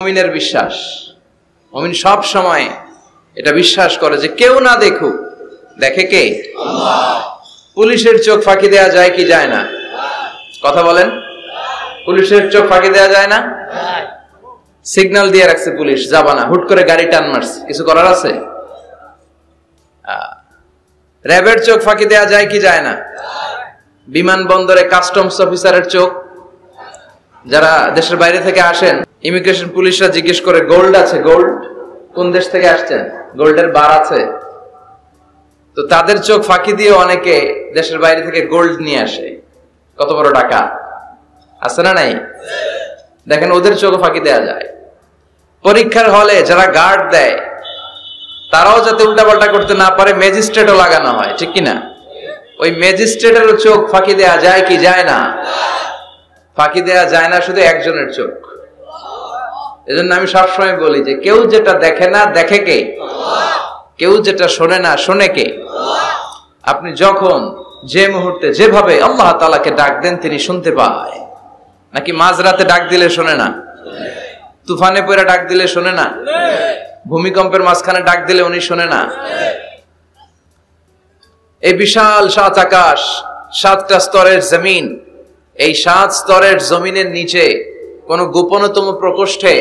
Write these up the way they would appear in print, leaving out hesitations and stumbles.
মুমিনের বিশ্বাস। মুমিন সব সময় এটা বিশ্বাস করে যে কেউ না দেখুক, দেখে কে? আল্লাহ। পুলিশের চোখ ফাঁকি দেয়া যায় কি যায় না? কথা বলেন। পুলিশের চোখ ফাঁকি দেয়া যায় না? সিগন্যাল দিয়ে রাখছে পুলিশ, যাবা না, হুট করে গাড়ি টান মারছে, কিছু করার আছে? র্যাবের চোখ ফাঁকি দেয়া যায় কি যায় না? বিমানবন্দরে কাস্টমস অফিসারের চোখ, যারা দেশের বাইরে থেকে আসেন, ইমিগ্রেশন পুলিশরা জিজ্ঞেস করে গোল্ড আছে? গোল্ড কোন দেশ থেকে আসছেন? গোল্ডের বার আছে? তো তাদের চোখ ফাঁকি দিয়ে অনেকে দেশের বাইরে থেকে গোল্ড নিয়ে আসে। কত বড় টাকা আছে না নাই? দেখেন, ওদের চোখ ফাঁকি দেয়া যায়। পরীক্ষার হলে যারা গার্ড দেয়, তারাও যাতে উল্টাপাল্টা করতে না পারে ম্যাজিস্ট্রেটও লাগানো হয়, ঠিক কিনা? ওই ম্যাজিস্ট্রেটেরও চোখ ফাঁকি দেয়া যায় কি যায় না? ফাঁকি দেয়া যায় না শুধু একজনের চোখ। এজন্য আমি সবসময় বলি যে কেউ যেটা দেখে না দেখে কে? কেউ যেটা শোনে না শোনে কে? আপনি যখন যে মুহূর্তে যেভাবে আল্লাহ তাআলাকে ডাক দেন তিনি শুনতে পায়। নাকি মাঝরাতে ডাক দিলে শোনে না? তুফানে পড়ে ডাক দিলে শোনে না? ভূমিকম্পের মাঝখানে ডাক দিলে উনি শোনে না? এই বিশাল ৭ আকাশ, ৭টা স্তরের জমিন, এই ৭ স্তরের জমিনের নিচে কোন গোপনতম প্রকোষ্ঠে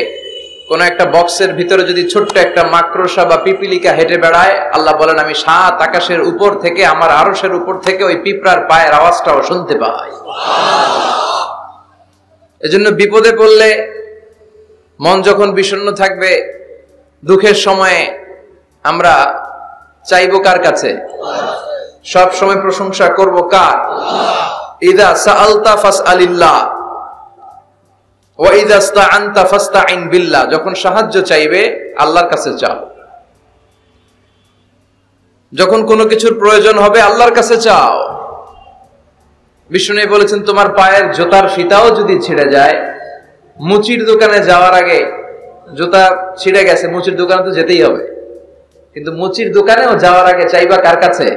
কোন একটা বক্সের ভিতরে যদি ছোট্ট একটা মাকড়সা বা পিপিলিকা হেঁটে বেড়ায়, আল্লাহ বলেন আমি ৭ আকাশের উপর থেকে, আমার আরশের উপর থেকে ওই পিঁপড়ার পায়ের আওয়াজটাও শুনতে পাই। এজন্য বিপদে পড়লে, মন যখন বিষণ্ণ থাকবে, দুঃখের সময়ে আমরা চাইবো কার কাছে? সব সময় প্রশংসা করব কার? ইযা সাআলতা ফাসআলিল্লাহ ওয়া ইযা ইসতাআনতা ফাসতাইন বিল্লাহ। যখন সাহায্য চাইবে আল্লাহর কাছে চাও, যখন কোনো কিছুর প্রয়োজন হবে আল্লাহর কাছে চাও। বিষ্ণু বলেছেন তোমার পায়ের জুতার ফিতাও যদি ছিঁড়ে যায়, মুচির দোকানে যাওয়ার আগে, জুতা ছিঁড়ে গেছে, মুচির দোকানে তো যেতেই হবে, কিন্তু মুচির দোকানেও যাওয়ার আগে চাইবা কার কাছে?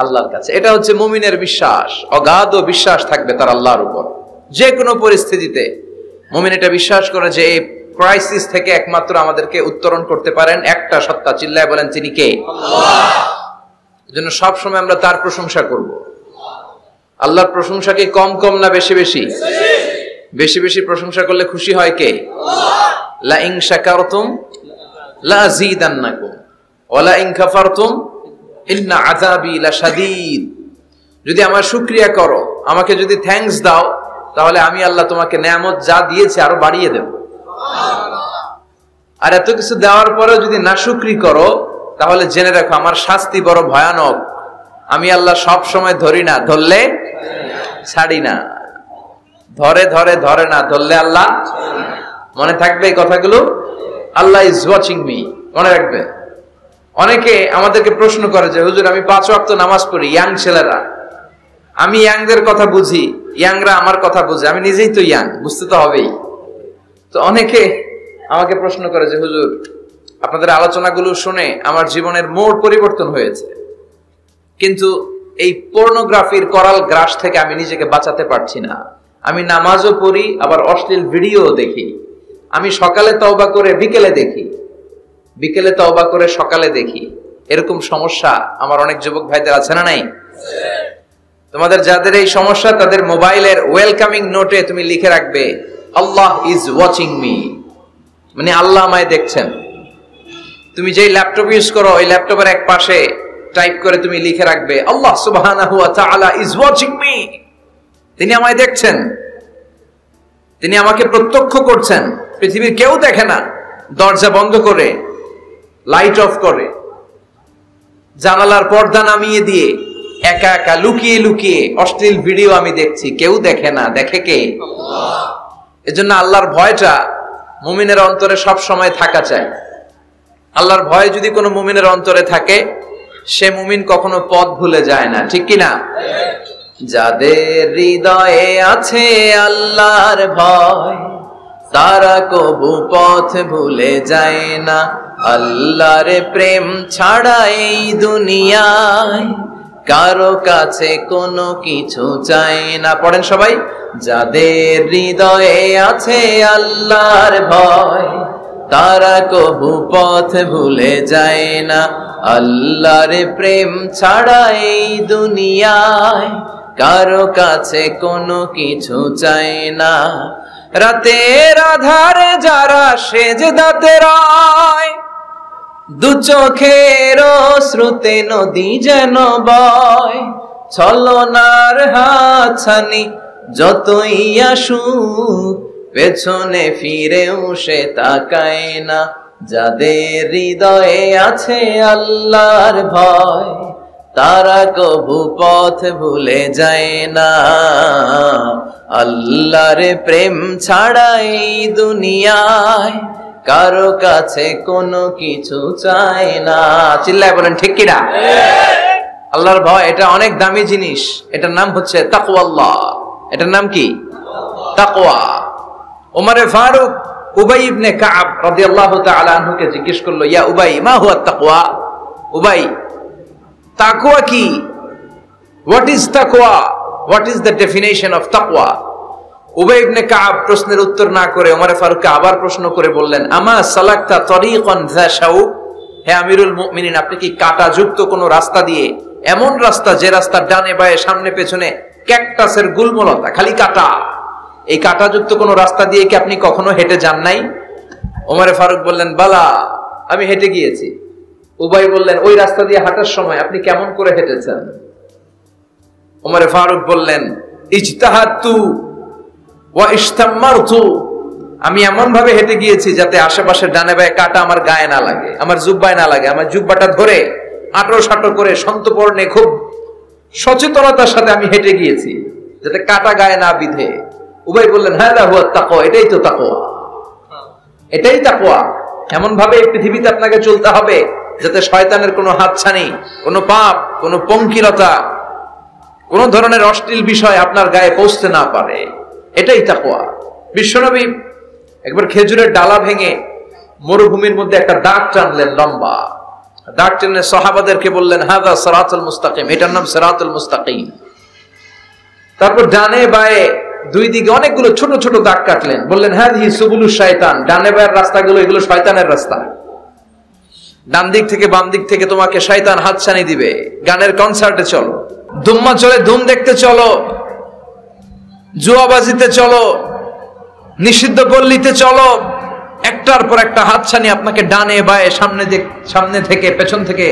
আল্লাহর কাছে। এটা হচ্ছে মুমিনের বিশ্বাস। অগাধ বিশ্বাস থাকবে তার আল্লাহর উপর। যে কোনো পরিস্থিতিতে মুমিন এটা বিশ্বাস করে যে এই ক্রাইসিস থেকে একমাত্র আমাদেরকে উত্তরণ করতে পারেন একটা সত্তা। চিল্লায় বলেন তিনি কে? আল্লাহ। এজন্য সব সময় আমরা তার প্রশংসা করব। আল্লাহর প্রশংসা কি কম কম না বেশি বেশি? বেশি বেশি প্রশংসা করলে খুশি হয় কে? আল্লাহ। লা ইন শাকারতুম লা আযীদান্নাকুম ওয়া লা ইন কাফারতুম ইন্না আযাবি লাশাদীদ। যদি আমার শুকরিয়া করো, আমাকে যদি থ্যাঙ্কস দাও, তাহলে আমি আল্লাহ তোমাকে নেয়ামত যা দিয়েছি আরো বাড়িয়ে দেব। আর এত কিছু দেওয়ার পরেও যদি নাশুকরি করো, তাহলে জেনে রাখো আমার শাস্তি বড় ভয়ানক। আমি আল্লাহ সব সময় ধরি না, ধরলে ছাড়ি না। ধরে ধরে ধরে না, ধরলে আল্লাহ। মনে থাকবে এই কথাগুলো? আল্লাহ ইজ ওয়াচিং মি, মনে রাখবে। অনেকে আমাদেরকে প্রশ্ন করে যে হুজুর আমি 5 ওয়াক্ত নামাজ পড়ি, ইয়াং ছেলেরা, আমি ইয়াংদের কথা বুঝি, ইয়াংরা আমার কথা বুঝে, আমি নিজেই তো ইয়াং, বুঝতে তো হবেই। তো অনেকে আমাকে প্রশ্ন করে যে হুজুর আপনাদের আলোচনাগুলো শুনে আমার জীবনের মোড় পরিবর্তন হয়েছে, কিন্তু এই পর্নোগ্রাফির করাল গ্রাস থেকে আমি নিজেকে বাঁচাতে পারছি না। আমি নামাজও পড়ি, আবার অশ্লীল ভিডিও দেখি। আমি সকালে তওবা করে বিকেলে দেখি, বিকেলে তওবা করে সকালে দেখি। এরকম সমস্যা আমার অনেক যুবক ভাইদের আছে না নাই? তোমাদের যাদের এই সমস্যা, তাদের মোবাইলের ওয়েলকামিং নোটে তুমি লিখে রাখবে আল্লাহ ইজ ওয়াচিং মি, মানে আল্লাহ আমায় দেখছেন। তুমি যেই ল্যাপটপ ইউজ করো, ওই ল্যাপটপের এক পাশে টাইপ করে তুমি লিখে রাখবে আল্লাহ সুবহানাহু ওয়া তাআলা ইজ ওয়াচিং মি। তিনি আমায় দেখছেন, তিনি আমাকে প্রত্যক্ষ করছেন। পৃথিবীর কেউ দেখে না। দরজা বন্ধ করে, লাইট অফ করে, জানালার পর্দা নামিয়ে দিয়ে একা একা লুকিয়ে লুকিয়ে অশ্লীল ভিডিও আমি দেখছি, কেউ দেখে না, দেখে কে? আল্লাহ। এজন্য আল্লাহর ভয়টা মুমিনের অন্তরে সব সময় থাকা চাই। আল্লাহর ভয় যদি কোনো মুমিনের অন্তরে থাকে, সে মুমিন কখনো পথ ভুলে যায় না, ঠিক কিনা? যাদের হৃদয়ে আছে আল্লাহর ভয়, তারা কবু পথ ভুলে যায় না। আল্লাহর প্রেম ছাড়া এই দুনিয়ায় কারো কাছে কোনো কিছু চাই না। পড়েন সবাই। যাদের হৃদয়ে আছে আল্লাহর ভয়, তারা কবু পথ ভুলে যায় না। আল্লাহর প্রেম ছাড়া এই দুনিয়ায় কারো কাছে কোনো কিছু চাই না। রাতের আধারে যারা সেজদাতে রয়, দু চোখের শ্রুতে নদী যেন বয়। ছলনার হাতছানি যতই আসুক, পেছনে ফিরেও সে তাকায় না। যাদের হৃদয়ে আছে আল্লাহর ভয়, তারা কবু পথ ভুলে যায় না। আল্লাহর প্রেম ছাড়া এই দুনিয়ায় কারো কাছে কোনো কিছু চায় না। চিল্লায় বলেন ঠিক কিনা? আল্লাহর ভয় এটা অনেক দামি জিনিস। এটার নাম হচ্ছে তাকওয়াল্লাহ। এটার নাম কি? তাকওয়া। ওমরে ফারুক উবাই ইবনে কাব রাদিয়াল্লাহু তাআলা আনহুকে জিজ্ঞেস করলো, ইয়া উবাই, মা হুয়া তাকওয়া? উবাই, তাকওয়া কি? হোয়াট ইজ তাকওয়া? What is the definition of তাকওয়া? উবাই ইবনে কাব প্রশ্নের উত্তর না করে ওমরে ফারুককে আবার প্রশ্ন করে বললেন, আমা সালাকতা তরিকান যা শাউক? হে আমিরুল মুমিনিন, আপনি কি কাঁটাযুক্ত কোনো রাস্তা দিয়ে, এমন রাস্তা যে রাস্তার ডানে বায়ে সামনে পেছনে ক্যাকটাসের গুল্মলতা, খালি কাঁটা, এই কাঁটাযুক্ত কোনো রাস্তা দিয়ে কি আপনি কখনো হেঁটে যান নাই? ওমরে ফারুক বললেন, বালা, আমি হেঁটে গিয়েছি। উবাই বললেন, ওই রাস্তা দিয়ে হাঁটার সময় আপনি কেমন করে হেঁটেছেন? ওমরে ফারুক বললেন, ইজতাহাদতু ওয়া ইশতাম্মারতু, আমি এমন ভাবে হেঁটে গিয়েছি যাতে আশেপাশে ডানে বায়ে কাঁটা আমার গায়ে না লাগে, আমার জুব্বায় না লাগে। আমার জুব্বাটা ধরে আটো সাটো করে সন্তপর্ণে খুব সচেতনতার সাথে আমি হেঁটে গিয়েছি যাতে কাঁটা গায়ে না বিধে। উবাই বললেন, হ্যাঁ হুয়া তাকওয়া, এটাই তো তাকওয়া, এটাই তাকওয়া। এমন ভাবে পৃথিবীতে আপনাকে চলতে হবে যাতে শয়তানের কোনো হাতছানি, কোনো পাপ, কোনো পঙ্কিলতা, কোন ধরনের অশ্লীল বিষয় আপনার গায়ে পৌঁছতে না পারে। এটাই তাকওয়া। বিশ্বনবী একবার খেজুরের ডালা ভেঙে মরুভূমির মধ্যে একটা দাগ টানলেন, লম্বা দাগ টেনে সাহাবাদেরকে বললেন, হাযা সিরাতুল মুস্তাকিম, এটার নাম সিরাতুল মুস্তাকিম। তারপর ডানে বায়ে দুই দিকে অনেকগুলো ছোট ছোট দাগ কাটলেন, বললেন, হাযিহি সুবুলুশ শায়তান, ডানে বায়ের রাস্তাগুলো এগুলো শয়তানের রাস্তা। ডান দিক থেকে বাম দিক থেকে তোমাকে শয়তান হাতছানি দিবে। গানের কনসার্টে চলো, দুম্মা চলে ধুম দেখতে চলো, জুয়াবাজিতে চলো, নিষিদ্ধ পল্লীতে চলো, একটার পর একটা হাতছানি আপনাকে ডানে বায়ে সামনে থেকে পেছন থেকে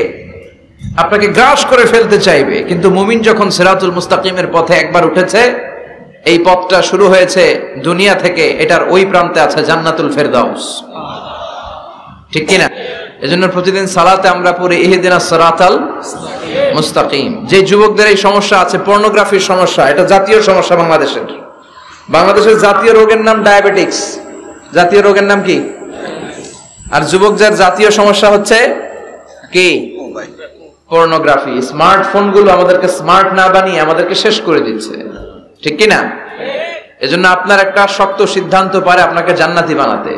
আপনাকে গ্রাস করে ফেলতে চাইবে। কিন্তু মুমিন যখন সিরাতুল মুস্তাকিমের পথে একবার উঠেছে, এই পথটা শুরু হয়েছে দুনিয়া থেকে, এটার ওই প্রান্তে আছে জান্নাতুল ফেরদাউস। ঠিক কিনা? এজন্য প্রতিদিন সালাতে আমরা পড়ি ইহদিনাস সিরাতাল মুস্তাকিম। যে যুবকদের এই সমস্যা আছে, পর্নোগ্রাফির সমস্যা, এটা জাতীয় সমস্যা বাংলাদেশের জাতীয় রোগের নাম ডায়াবেটিক্স। জাতীয় রোগের নাম কি? আর যুবক যার জাতীয় সমস্যা হচ্ছে কি? পর্নোগ্রাফি। স্মার্টফোন গুলো আমাদেরকে স্মার্ট না বানিয়ে আমাদেরকে শেষ করে দিচ্ছে। ঠিক কিনা? এজন্য আপনার একটা শক্ত সিদ্ধান্ত পারে আপনাকে জান্নাতি বানাতে,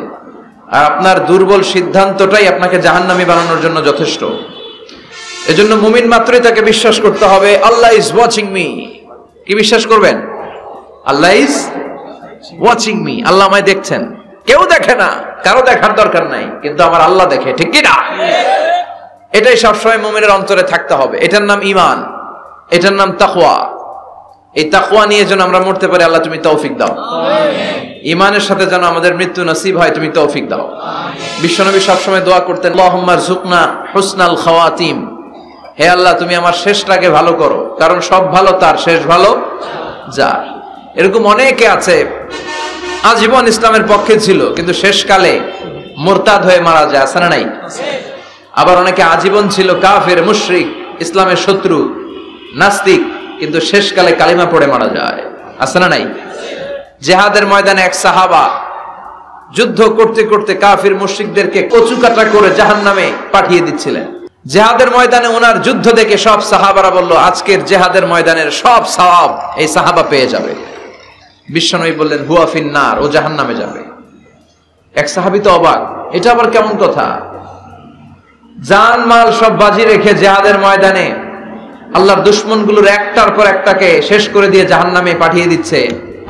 আর আপনার দুর্বল সিদ্ধান্তটাই আপনাকে জাহান্নামী বানানোর জন্য যথেষ্ট। এজন্য মুমিন মাত্রই তাকে বিশ্বাস করতে হবে, আল্লাহ ইজ ওয়াচিং মি। কি বিশ্বাস করবেন? আল্লাহ ইজ ওয়াচিং মি, আল্লাহ আমায় দেখছেন। কেউ দেখে না, কারো দেখার দরকার নাই, কিন্তু আমার আল্লাহ দেখে। ঠিক কিনা? এটাই সবসময় মুমিনের অন্তরে থাকতে হবে। এটার নাম ঈমান, এটার নাম তাকওয়া। এই তাকওয়া নিয়ে যেন আমরা মরতে পারি, আল্লাহ তুমি তৌফিক দাও। ঈমানের সাথে যেন আমাদের মৃত্যু নসিব হয়, তুমি তৌফিক দাও। বিশ্বনবী সবসময় দোয়া করতেন, আল্লাহুম্মা রযুকনা হুসনাল খাওয়াতিম, হে আল্লাহ তুমি আমার শেষটাকে ভালো করো, কারণ সব ভালো তার, শেষ ভালো যার। এরকম অনেকে আছে আজীবন ইসলামের পক্ষে ছিল, কিন্তু শেষকালে মুরতাদ হয়ে মারা যায়, আছে না নাই? আবার অনেকে আজীবন ছিল কাফের, মুশরিক, ইসলামের শত্রু, নাস্তিক, কিন্তু শেষকালে কালিমা পড়ে মারা যায়, আছে না নাই? জিহাদের ময়দানে এক সাহাবা যুদ্ধ করতে করতে কাফির মুশরিকদেরকে কচুকাটা করে জাহান্নামে পাঠিয়ে দিচ্ছিলেন। জিহাদের ময়দানে ওনার যুদ্ধ দেখে সব সাহাবারা বলল, আজকের জিহাদের ময়দানের সব সওয়াব এই সাহাবা পেয়ে যাবে। বিশ্বনবী বললেন, হুয়া ফিন্নার, ও জাহান্নামে যাবে। এক সাহাবী তো অবাক, এটা আবার কেমন কথা? জান মাল সব বাজি রেখে জিহাদের ময়দানে আল্লাহর দুশমনগুলোর একটার পর একটাকে শেষ করে দিয়ে জাহান্নামে পাঠিয়ে দিচ্ছে,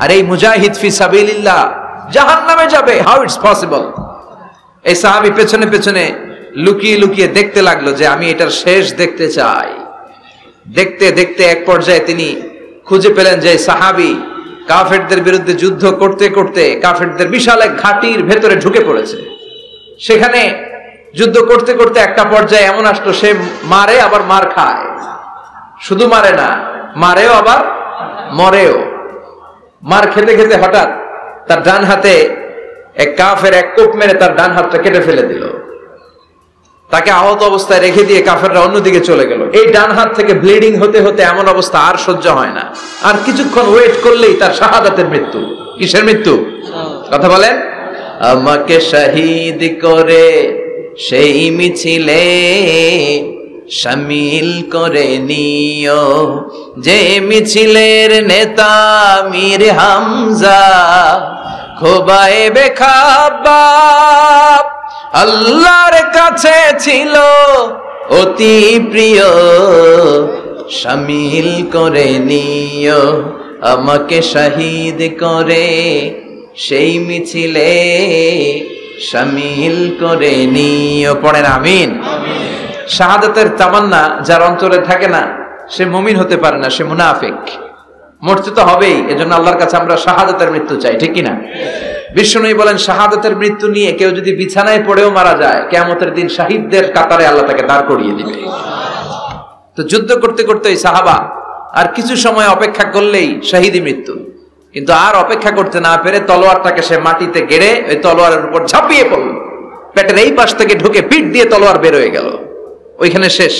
আর এই মুজাহিদ ফি সাবিলিল্লাহ জাহান্নামে যাবে। How it's possible? এই সাহাবী পেছনে পেছনে লুকিয়ে লুকিয়ে দেখতে লাগলো যে আমি এটার শেষ দেখতে চাই। দেখতে দেখতে এক পর্যায়ে তিনি খুঁজে পেলেন যে সাহাবী কাফেরদের বিরুদ্ধে যুদ্ধ করতে করতে কাফেরদের বিশাল এক ঘাটির ভেতরে ঢুকে পড়েছে। সেখানে যুদ্ধ করতে করতে একটা পর্যায়ে এমন আসলো, সে মারে আবার মার খায়। শুধু মারে না, মারেও আবার মরেও। মার খেতে খেতে হঠাৎ তার ডান হাতে এক কাফের এক কোপ মেরে তার ডান হাতটা কেটে ফেলে দিল। তাকে আহত অবস্থায় রেখে দিয়ে কাফেররা অন্যদিকে চলে গেল। এই ডান হাত থেকে ব্লিডিং হতে হতে এমন অবস্থা আর সহ্য হয় না। আর কিছুক্ষণ ওয়েট করলেই তার শাহাদাতের মৃত্যু। কিসের মৃত্যু? কথা বলেন। আমাকে শহীদ করে সেই মিছিলে শামিল করে নিও, যে মিছিলের নেতা মীর হামজা খোবায়েবে খাব্বাব আল্লাহর কাছে ছিল অতি প্রিয়, শামিল করে নিও আমাকে শহীদ করে সেই মিছিলে শামিল করে নিও। পড়েন আমিন। শাহাদাতের তামান্না যার অন্তরে থাকে না সে মুমিন হতে পারে না, সে মুনাফিক। মরতে তো হবেই, এজন্য আল্লাহর কাছে আমরা শাহাদাতের মৃত্যু চাই, ঠিক কিনা? বিশ্বনবী বলেন শাহাদাতের মৃত্যু নিয়ে কেউ যদি বিছানায় পড়েও মারা যায়, কিয়ামতের দিন শহীদদের কাতারে আল্লাহ তাকে দাঁড় করিয়ে দিবে। তো যুদ্ধ করতে করতে এই সাহাবা আর কিছু সময় অপেক্ষা করলেই শহীদি মৃত্যু। কিন্তু আর অপেক্ষা করতে না পেরে তলোয়ারটাকে সে মাটিতে গেড়ে ওই তলোয়ারের উপর ঝাঁপিয়ে পড়ল। পেটের এই পাশ থেকে ঢুকে পিঠ দিয়ে তলোয়ার বের হয়ে গেল, ওইখানে শেষ।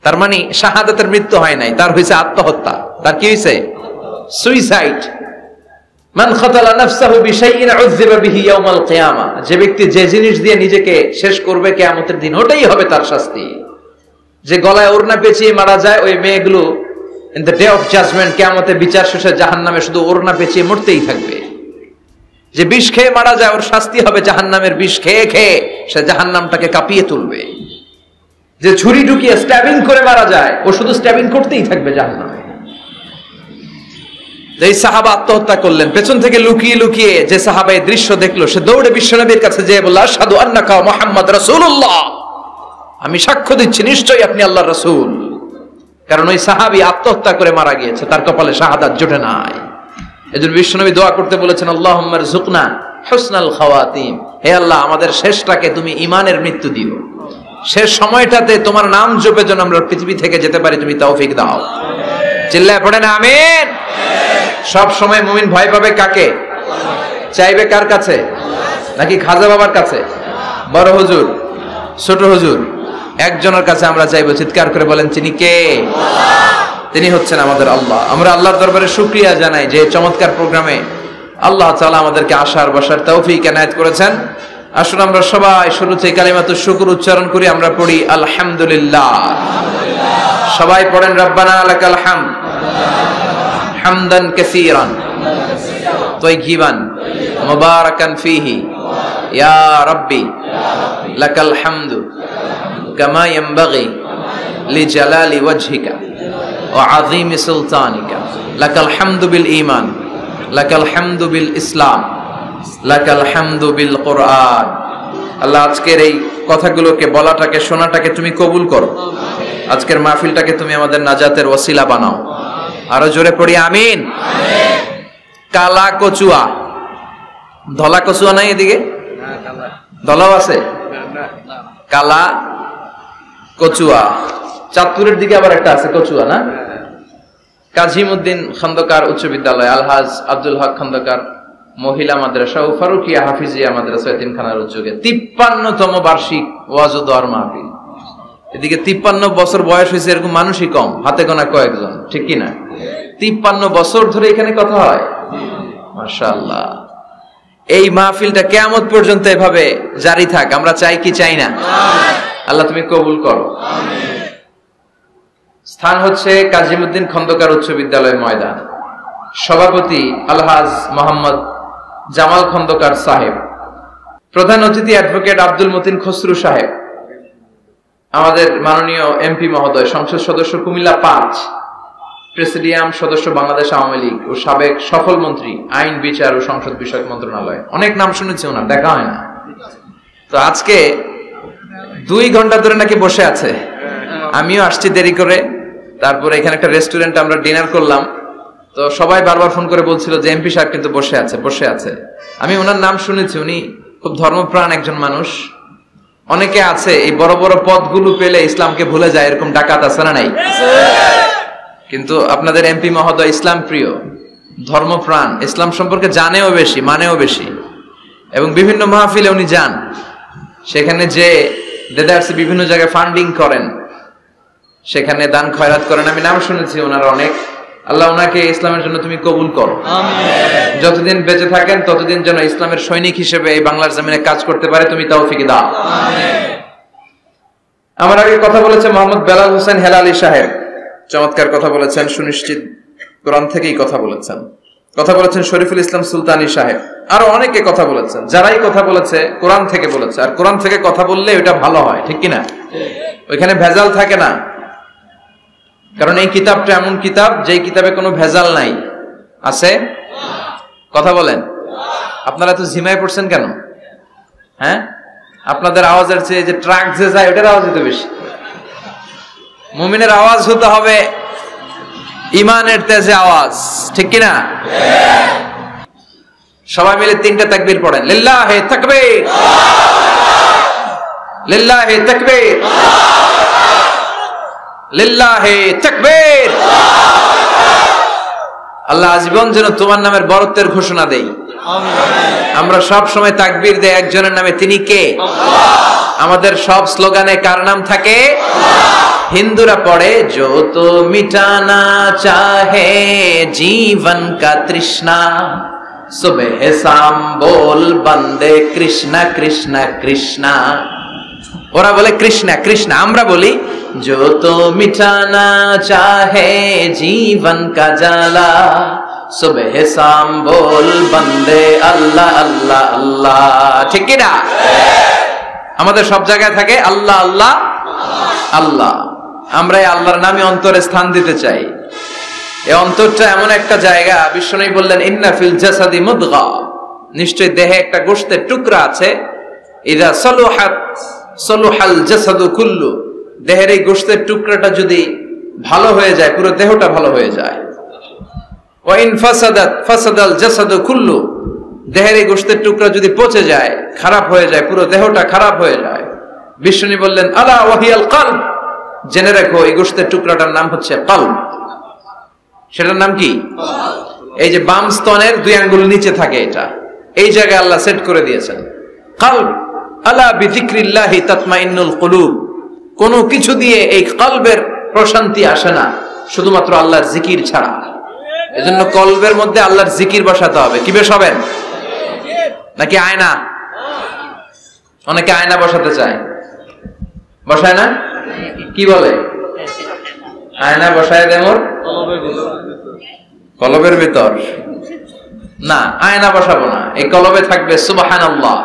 তার মানে শাহাদাতের মৃত্যু হয় নাই, তার হয়েছে আত্মহত্যা। তার কি হয়েছে? সুইসাইড। মান খাতালা নাফসাহু বিশাইইন উযযিবা বিহি ইয়াউমাল কিয়ামা। যে ব্যক্তি যে জিনিস দিয়ে নিজেকে শেষ করবে কিয়ামতের দিন, ওটাই হবে তার শাস্তি। যে গলায় ওড়না পেঁচিয়ে মারা যায়, ওই মেয়েগুলো in the day of judgement কিয়ামতে বিচার শেষে জাহান্নামে শুধু ওড়না পেঁচিয়ে মরতেই থাকবে। যে বিষ খেয়ে মারা যায়, ওর শাস্তি হবে জাহান্নামের বিষ খেয়ে খেয়ে সে জাহান্নামটাকে কাঁপিয়ে তুলবে। যে ছুরি ঢুকিয়ে স্ট্যাবিং করে মারা যায়, ও শুধু স্ট্যাবিং করতেই থাকবে জাহান্নামে। এই সাহাবা আত্মহত্যা করলেন। পেছন থেকে লুকিয়ে লুকিয়ে যে সাহাবা এই দৃশ্য দেখলো, সে দৌড়ে বিশ্বনবীর কাছে যেয়ে বলল, আশহাদু আন্নাকা মুহাম্মদ রাসূলুল্লাহ, আমি সাক্ষ্য দিচ্ছি নিশ্চয়ই আপনি আল্লাহর রাসূল। কারণ ওই সাহাবী আত্মহত্যা করে মারা গিয়েছে, তার কপালে শাহাদাত জোটে নাই। এজন্য বিশ্বনবী দোয়া করতে বলেছেন, আল্লাহুম্মা রযুকনা হুসনাল খাওয়াতিম, হে আল্লাহ আমাদের শেষটাকে তুমি ঈমানের মৃত্যু দিও। শেষ সময়টাতে তোমার নাম জপে যেন আমরা পৃথিবী থেকে যেতে পারি, তুমি তৌফিক দাও। চিল্লায় পড়েন আমিন। সব সময় মুমিন ভয় পাবে কাকে? চাইবে কার কাছে? নাকি খাজা বাবার কাছে, বড় হুজুর, ছোট হুজুর? একজনের কাছে আমরা চাইবো। চিৎকার করে বলেন, তিনি কে? তিনি হচ্ছেন আমাদের আল্লাহ। আমরা আল্লাহর দরবারে শুকরিয়া জানাই যে চমৎকার প্রোগ্রামে আল্লাহ তাআলা আমাদেরকে আসার বসার তৌফিক এনায়েত করেছেন। আসুন আমরা সবাই শুরুতে কালিমাতুশ শুকর উচ্চারণ করি। আমরা পড়ি আলহামদুলিল্লাহ। সবাই পড়েন রব্বানা লাকাল হামদ হামদান কাসীরান তাইয়িবান মুবারাকান ফীহি ইয়া রাব্বি লাকাল হামদু কামা ইয়ানবাগি লিজালালি ওয়াজহিকা ওয়া আযীমি সুলতানিকা লাকাল হামদু বিল ঈমান লাকাল হামদু বিল ইসলাম লাকাল হামদু বিল কোরআন। আল্লাহ আজকের এই কথাগুলোকে, বলাটাকে, শোনাটাকে তুমি কবুল করো। আজকের মাহফিলটাকে তুমি আমাদের নাজাতের ওসিলা বানাও। আরো জোরে পড়ি আমিন। কালা কচুয়া, ধলা কচুয়া নাই এদিকে? ধলাও আছে? কালা কচুয়া। চাঁদপুরের দিকে আবার একটা আছে কচুয়া, না? কাজীমউদ্দিন খন্দকার উচ্চ বিদ্যালয়, আলহাজ আব্দুল হক খন্দকার মহিলা মাদ্রাসা ও ফারুকিয়া হাফিজিয়া মাদ্রাসা এতিমখানার উদ্যোগে 53তম বার্ষিক ওয়াজ ও দোয়ার মাহফিল। এদিকে 53 বছর বয়স হয়েছে এরকম মানুষই কম, হাতে গোনা কয়েকজন, ঠিক কিনা? 53 বছর ধরে এখানে কথা হয়, মাশাআল্লাহ। এই মাহফিলটা কিয়ামত পর্যন্ত এভাবে জারি থাক, আমরা চাই কি চাই না? আল্লাহ তুমি কবুল করো। স্থান হচ্ছে কাজীমউদ্দিন খন্দকার উচ্চ বিদ্যালয় ময়দান। সভাপতি আলহাজ মোহাম্মদ জামাল খন্দকার সাহেব। প্রধান অতিথি অ্যাডভোকেট আব্দুল মতিন খসরু সাহেব। আমাদের মাননীয় এমপি মহোদয়, সংসদ সদস্য কুমিল্লা 5, প্রেসিডিয়াম সদস্য বাংলাদেশ আওয়ামী লীগ ও সাবেক সফল মন্ত্রী আইন, বিচার ও সংসদ বিষয়ক মন্ত্রণালয়। অনেক নাম শুনেছি ওনার, দেখা হয় না। তো আজকে 2 ঘন্টা ধরে নাকি বসে আছে। আমিও আসছি দেরি করে। তারপরে এখানে একটা রেস্টুরেন্টে আমরা ডিনার করলাম। তো সবাই বারবার ফোন করে বলছিল যে এমপি সাহেব কিন্তু বসে আছে। আমি ওনার নাম শুনেছি, উনি খুব ধর্মপ্রাণ একজন মানুষ। অনেকে আছে এই বড় বড় পদগুলো পেলে ইসলামকে ভুলে যায়, এরকম ডাকাত আছে না নাই? কিন্তু আপনাদের এমপি মহোদয় ইসলাম প্রিয়, ধর্মপ্রাণ, ইসলাম সম্পর্কে জানেও বেশি, মানেও বেশি, এবং বিভিন্ন মাহফিলে উনি যান। সেখানে যে দেদারসে বিভিন্ন জায়গায় ফান্ডিং করেন, সেখানে দান খয়রাত করেন। আমি নাম শুনেছি ওনার অনেক। আল্লাহ ওনাকে ইসলামের জন্য তুমি কবুল করো। যতদিন বেঁচে থাকেন ততদিন যেন ইসলামের সৈনিক হিসেবে এই বাংলার জমিনে কাজ করতে পারে, তুমি তৌফিক দাও। আমার আগে কথা বলেছে মোহাম্মদ বেলাল হোসেন হেলালি সাহেব, চমৎকার কথা বলেছেন, সুনিশ্চিত কোরআন থেকেই কথা বলেছেন শরীফুল ইসলাম সুলতানি সাহেব, আরো অনেকে কথা বলেছেন। যারাই কথা বলেছে কোরআন থেকে বলেছে, আর কোরআন থেকে কথা বললে ওটা ভালো হয়, ঠিক কিনা? ওইখানে ভেজাল থাকে না, কারণ এই কিতাবটা এমন কিতাব যেই কিতাবে কোনো ভেজাল নাই। আছে? কথা বলেন। আপনারা তো ঝিমায় পড়ছেন কেন? হ্যাঁ, আপনাদের আওয়াজের চেয়ে যে ট্রাক যে যায় ওটার আওয়াজ হতে বেশি। মুমিনের আওয়াজ হতে হবে ইমানের তেজে আওয়াজ, ঠিক কিনা? সবাই মিলে 3টা তাকবীর পড়েন। লিল্লাহি তাকবীর, লিল্লাহি তাকবীর, লিল্লাহি তাকবীর। আল্লাহ আজীবন যেন তোমার নামের বরত্বের ঘোষণা দেই। আমরা সব সময় তাকবীর দেই একজনের নামে, তিনি কে? আমাদের সব স্লোগানে কার নাম থাকে? হিন্দুরা পড়ে जो तो मिटाना चाहे जीवन का तृष्णा सुबह शाम बोल बंदे कृष्णा कृष्णा कृष्णा। ওরা বলে কৃষ্ণা কৃষ্ণা, আমরা বলি जो तो मिटाना चाहे जीवन का जाला सुबह शाम बोल बंदे अल्लाह अल्लाह अल्लाह। ঠিক কি না? আমাদের সব জায়গায় থাকে আল্লাহ আল্লাহ আল্লাহ। আমরা এই আল্লাহর নামে অন্তরে স্থান দিতে চাই। এই অন্তরটা এমন একটা জায়গা, বিশ্বনবী বললেন ইন্না ফিল জাসাদি মুদগা, নিশ্চয় দেহে একটা গোশতের টুকরা আছে, ইযা সালুহাত সালুহাল জাসাদু কুল্লু, দেহের এই গোশতের টুকরাটা যদি ভালো হয়ে যায় পুরো দেহটা ভালো হয়ে যায়। ওয়া ইন ফাসাদাত ফাসাদাল জাসাদু কুল্লু, দেহের এই গোশতের টুকরা যদি পচে যায়, খারাপ হয়ে যায়, পুরো দেহটা খারাপ হয়ে যায়। বিষ্ণু বললেন আলা ওয়াহিয়াল কলব, জেনে রাখো এই গোশতের টুকরাটার নাম হচ্ছে কলব। সেটার নাম কি? এই যে বাম স্তনের 2 আঙ্গুল নিচে থাকে, এটা এই জায়গায় আল্লাহ সেট করে দিয়েছেন কলব। আলা বিযিকরিল্লাহি তাতমাইন্নুল কুলুব, কোন কিছু দিয়ে এই কলবের প্রশান্তি আসে না শুধুমাত্র আল্লাহর জিকির ছাড়া। এজন্য কলবের মধ্যে আল্লাহর জিকির বসাতে হবে। কি বসাবেন? নাকি আয়না? অনেকে আয়না বসাতে চায়, বসায় না? কি বলে? আয়না বসায় দেমর কলবের ভিতর। না, আয়না বসাবো না, এই কলবে থাকবে সুবহানাল্লাহ,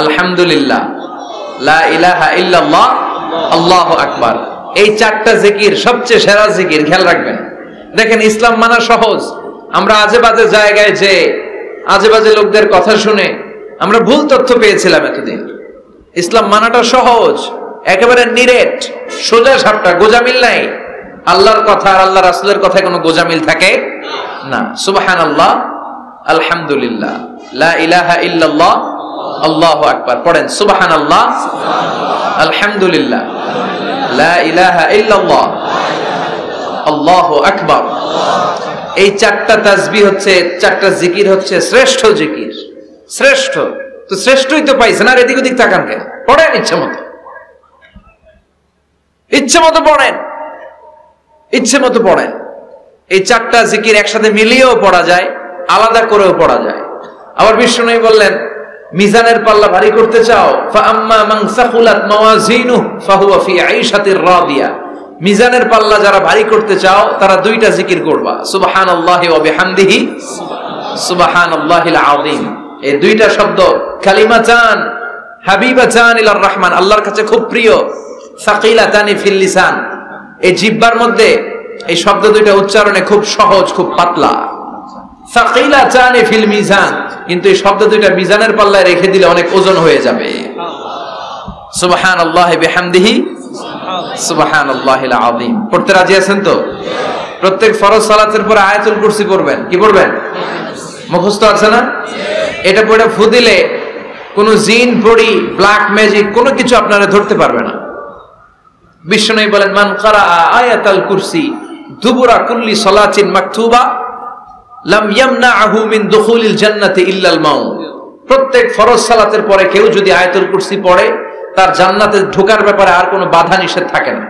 আলহামদুলিল্লাহ, লা ইলাহা ইল্লাল্লাহ, আল্লাহু আকবার। এই 4টা জিকির সবচেয়ে সেরা জিকির, খেয়াল রাখবেন। দেখেন ইসলাম মানা সহজ। আমরা আজে বাজে জায়গায় যে আজে বাজে লোকদের কথা শুনে আমরা ভুল তথ্য পেয়েছিলাম এতদিন। ইসলাম মানাটা সহজ, একেবারে নিরেট, সোজা সাপটা, গোজামিল নাই। আল্লাহর কথা আর আল্লাহ রাসূলের কথায় কোনো গোজামিল থাকে না। সুবহানাল্লাহ, আলহামদুলিল্লাহ, লা ইলাহা ইল্লাল্লাহ, আল্লাহু আকবার। পড়েন সুবহানাল্লাহ, আলহামদুলিল্লাহ, লা ইলাহা ইল্লাল্লাহ, আল্লাহু আকবার। এই 4টা তাসবিহ হচ্ছে, 4টা জিকির হচ্ছে শ্রেষ্ঠ জিকির। শ্রেষ্ঠ তো শ্রেষ্ঠই তো পাইছেন, আর এদিক ওদিক তাকান কেন? পড়েন ইচ্ছা মতো, ইচ্ছে মতো পড়েন, ইচ্ছে মতো পড়েন। এই 4টা জিকির একসাথে মিলিয়েও পড়া যায়, আলাদা করেও পড়া যায়। আবার বিষ্ণু বললেন মিজানের পাল্লা ভারী করতে চাও, ফাআম্মা মান সাকুলাত মাওয়াজিনুহু ফাহুয়া ফি আইশাতির রাদিয়া, মিজানের পাল্লা যারা ভারী করতে চাও তারা 2টা জিকির করবা, সুবহানাল্লাহি ওয়া বিহামদিহি সুবহানাল্লাহিল আযীম। এই 2টা শব্দ কালিমাতান হাবিবাতান ইলার রহমান, আল্লাহর কাছে খুব প্রিয়। সাকিলাতানি ফিল লিসান, এই জিহ্বার মধ্যে এই শব্দ দুইটা উচ্চারণে খুব সহজ, খুব পাতলা। সাকিলাতানি ফিল মিজান, কিন্তু এই শব্দ দুইটা মিজানের পাল্লায় রেখে দিলে অনেক ওজন হয়ে যাবে। সুবহানাল্লাহি বিহামদিহি সুবহানাল্লাহিল আযীম। পড়তে রাজি আছেন তো? প্রত্যেক ফরজ সালাতের পরে আয়াতুল কুরসি পড়বেন। কি পড়বেন? মুখস্থ আছে না? এটা পড়ে ফু দিলে কোন জিন, পড়ি, ব্ল্যাক ম্যাজিক কোনো কিছু আপনারা ধরতে পারবে না। বিশ্বনবী বলেন, মান ক্বারাআ আয়াতাল কুরসি দুবুরা কুল্লি সালাতিন মাকতুবা লাম ইয়ামনাহু মিন দুখুলিল জান্নাতি ইল্লাল মাউত। প্রত্যেক ফরজ সালাতের পরে কেউ যদি আয়াতুল কুরসি পড়ে, তার জান্নাতে ঢোকার ব্যাপারে আর কোনো বাধা নিষেধ থাকে না।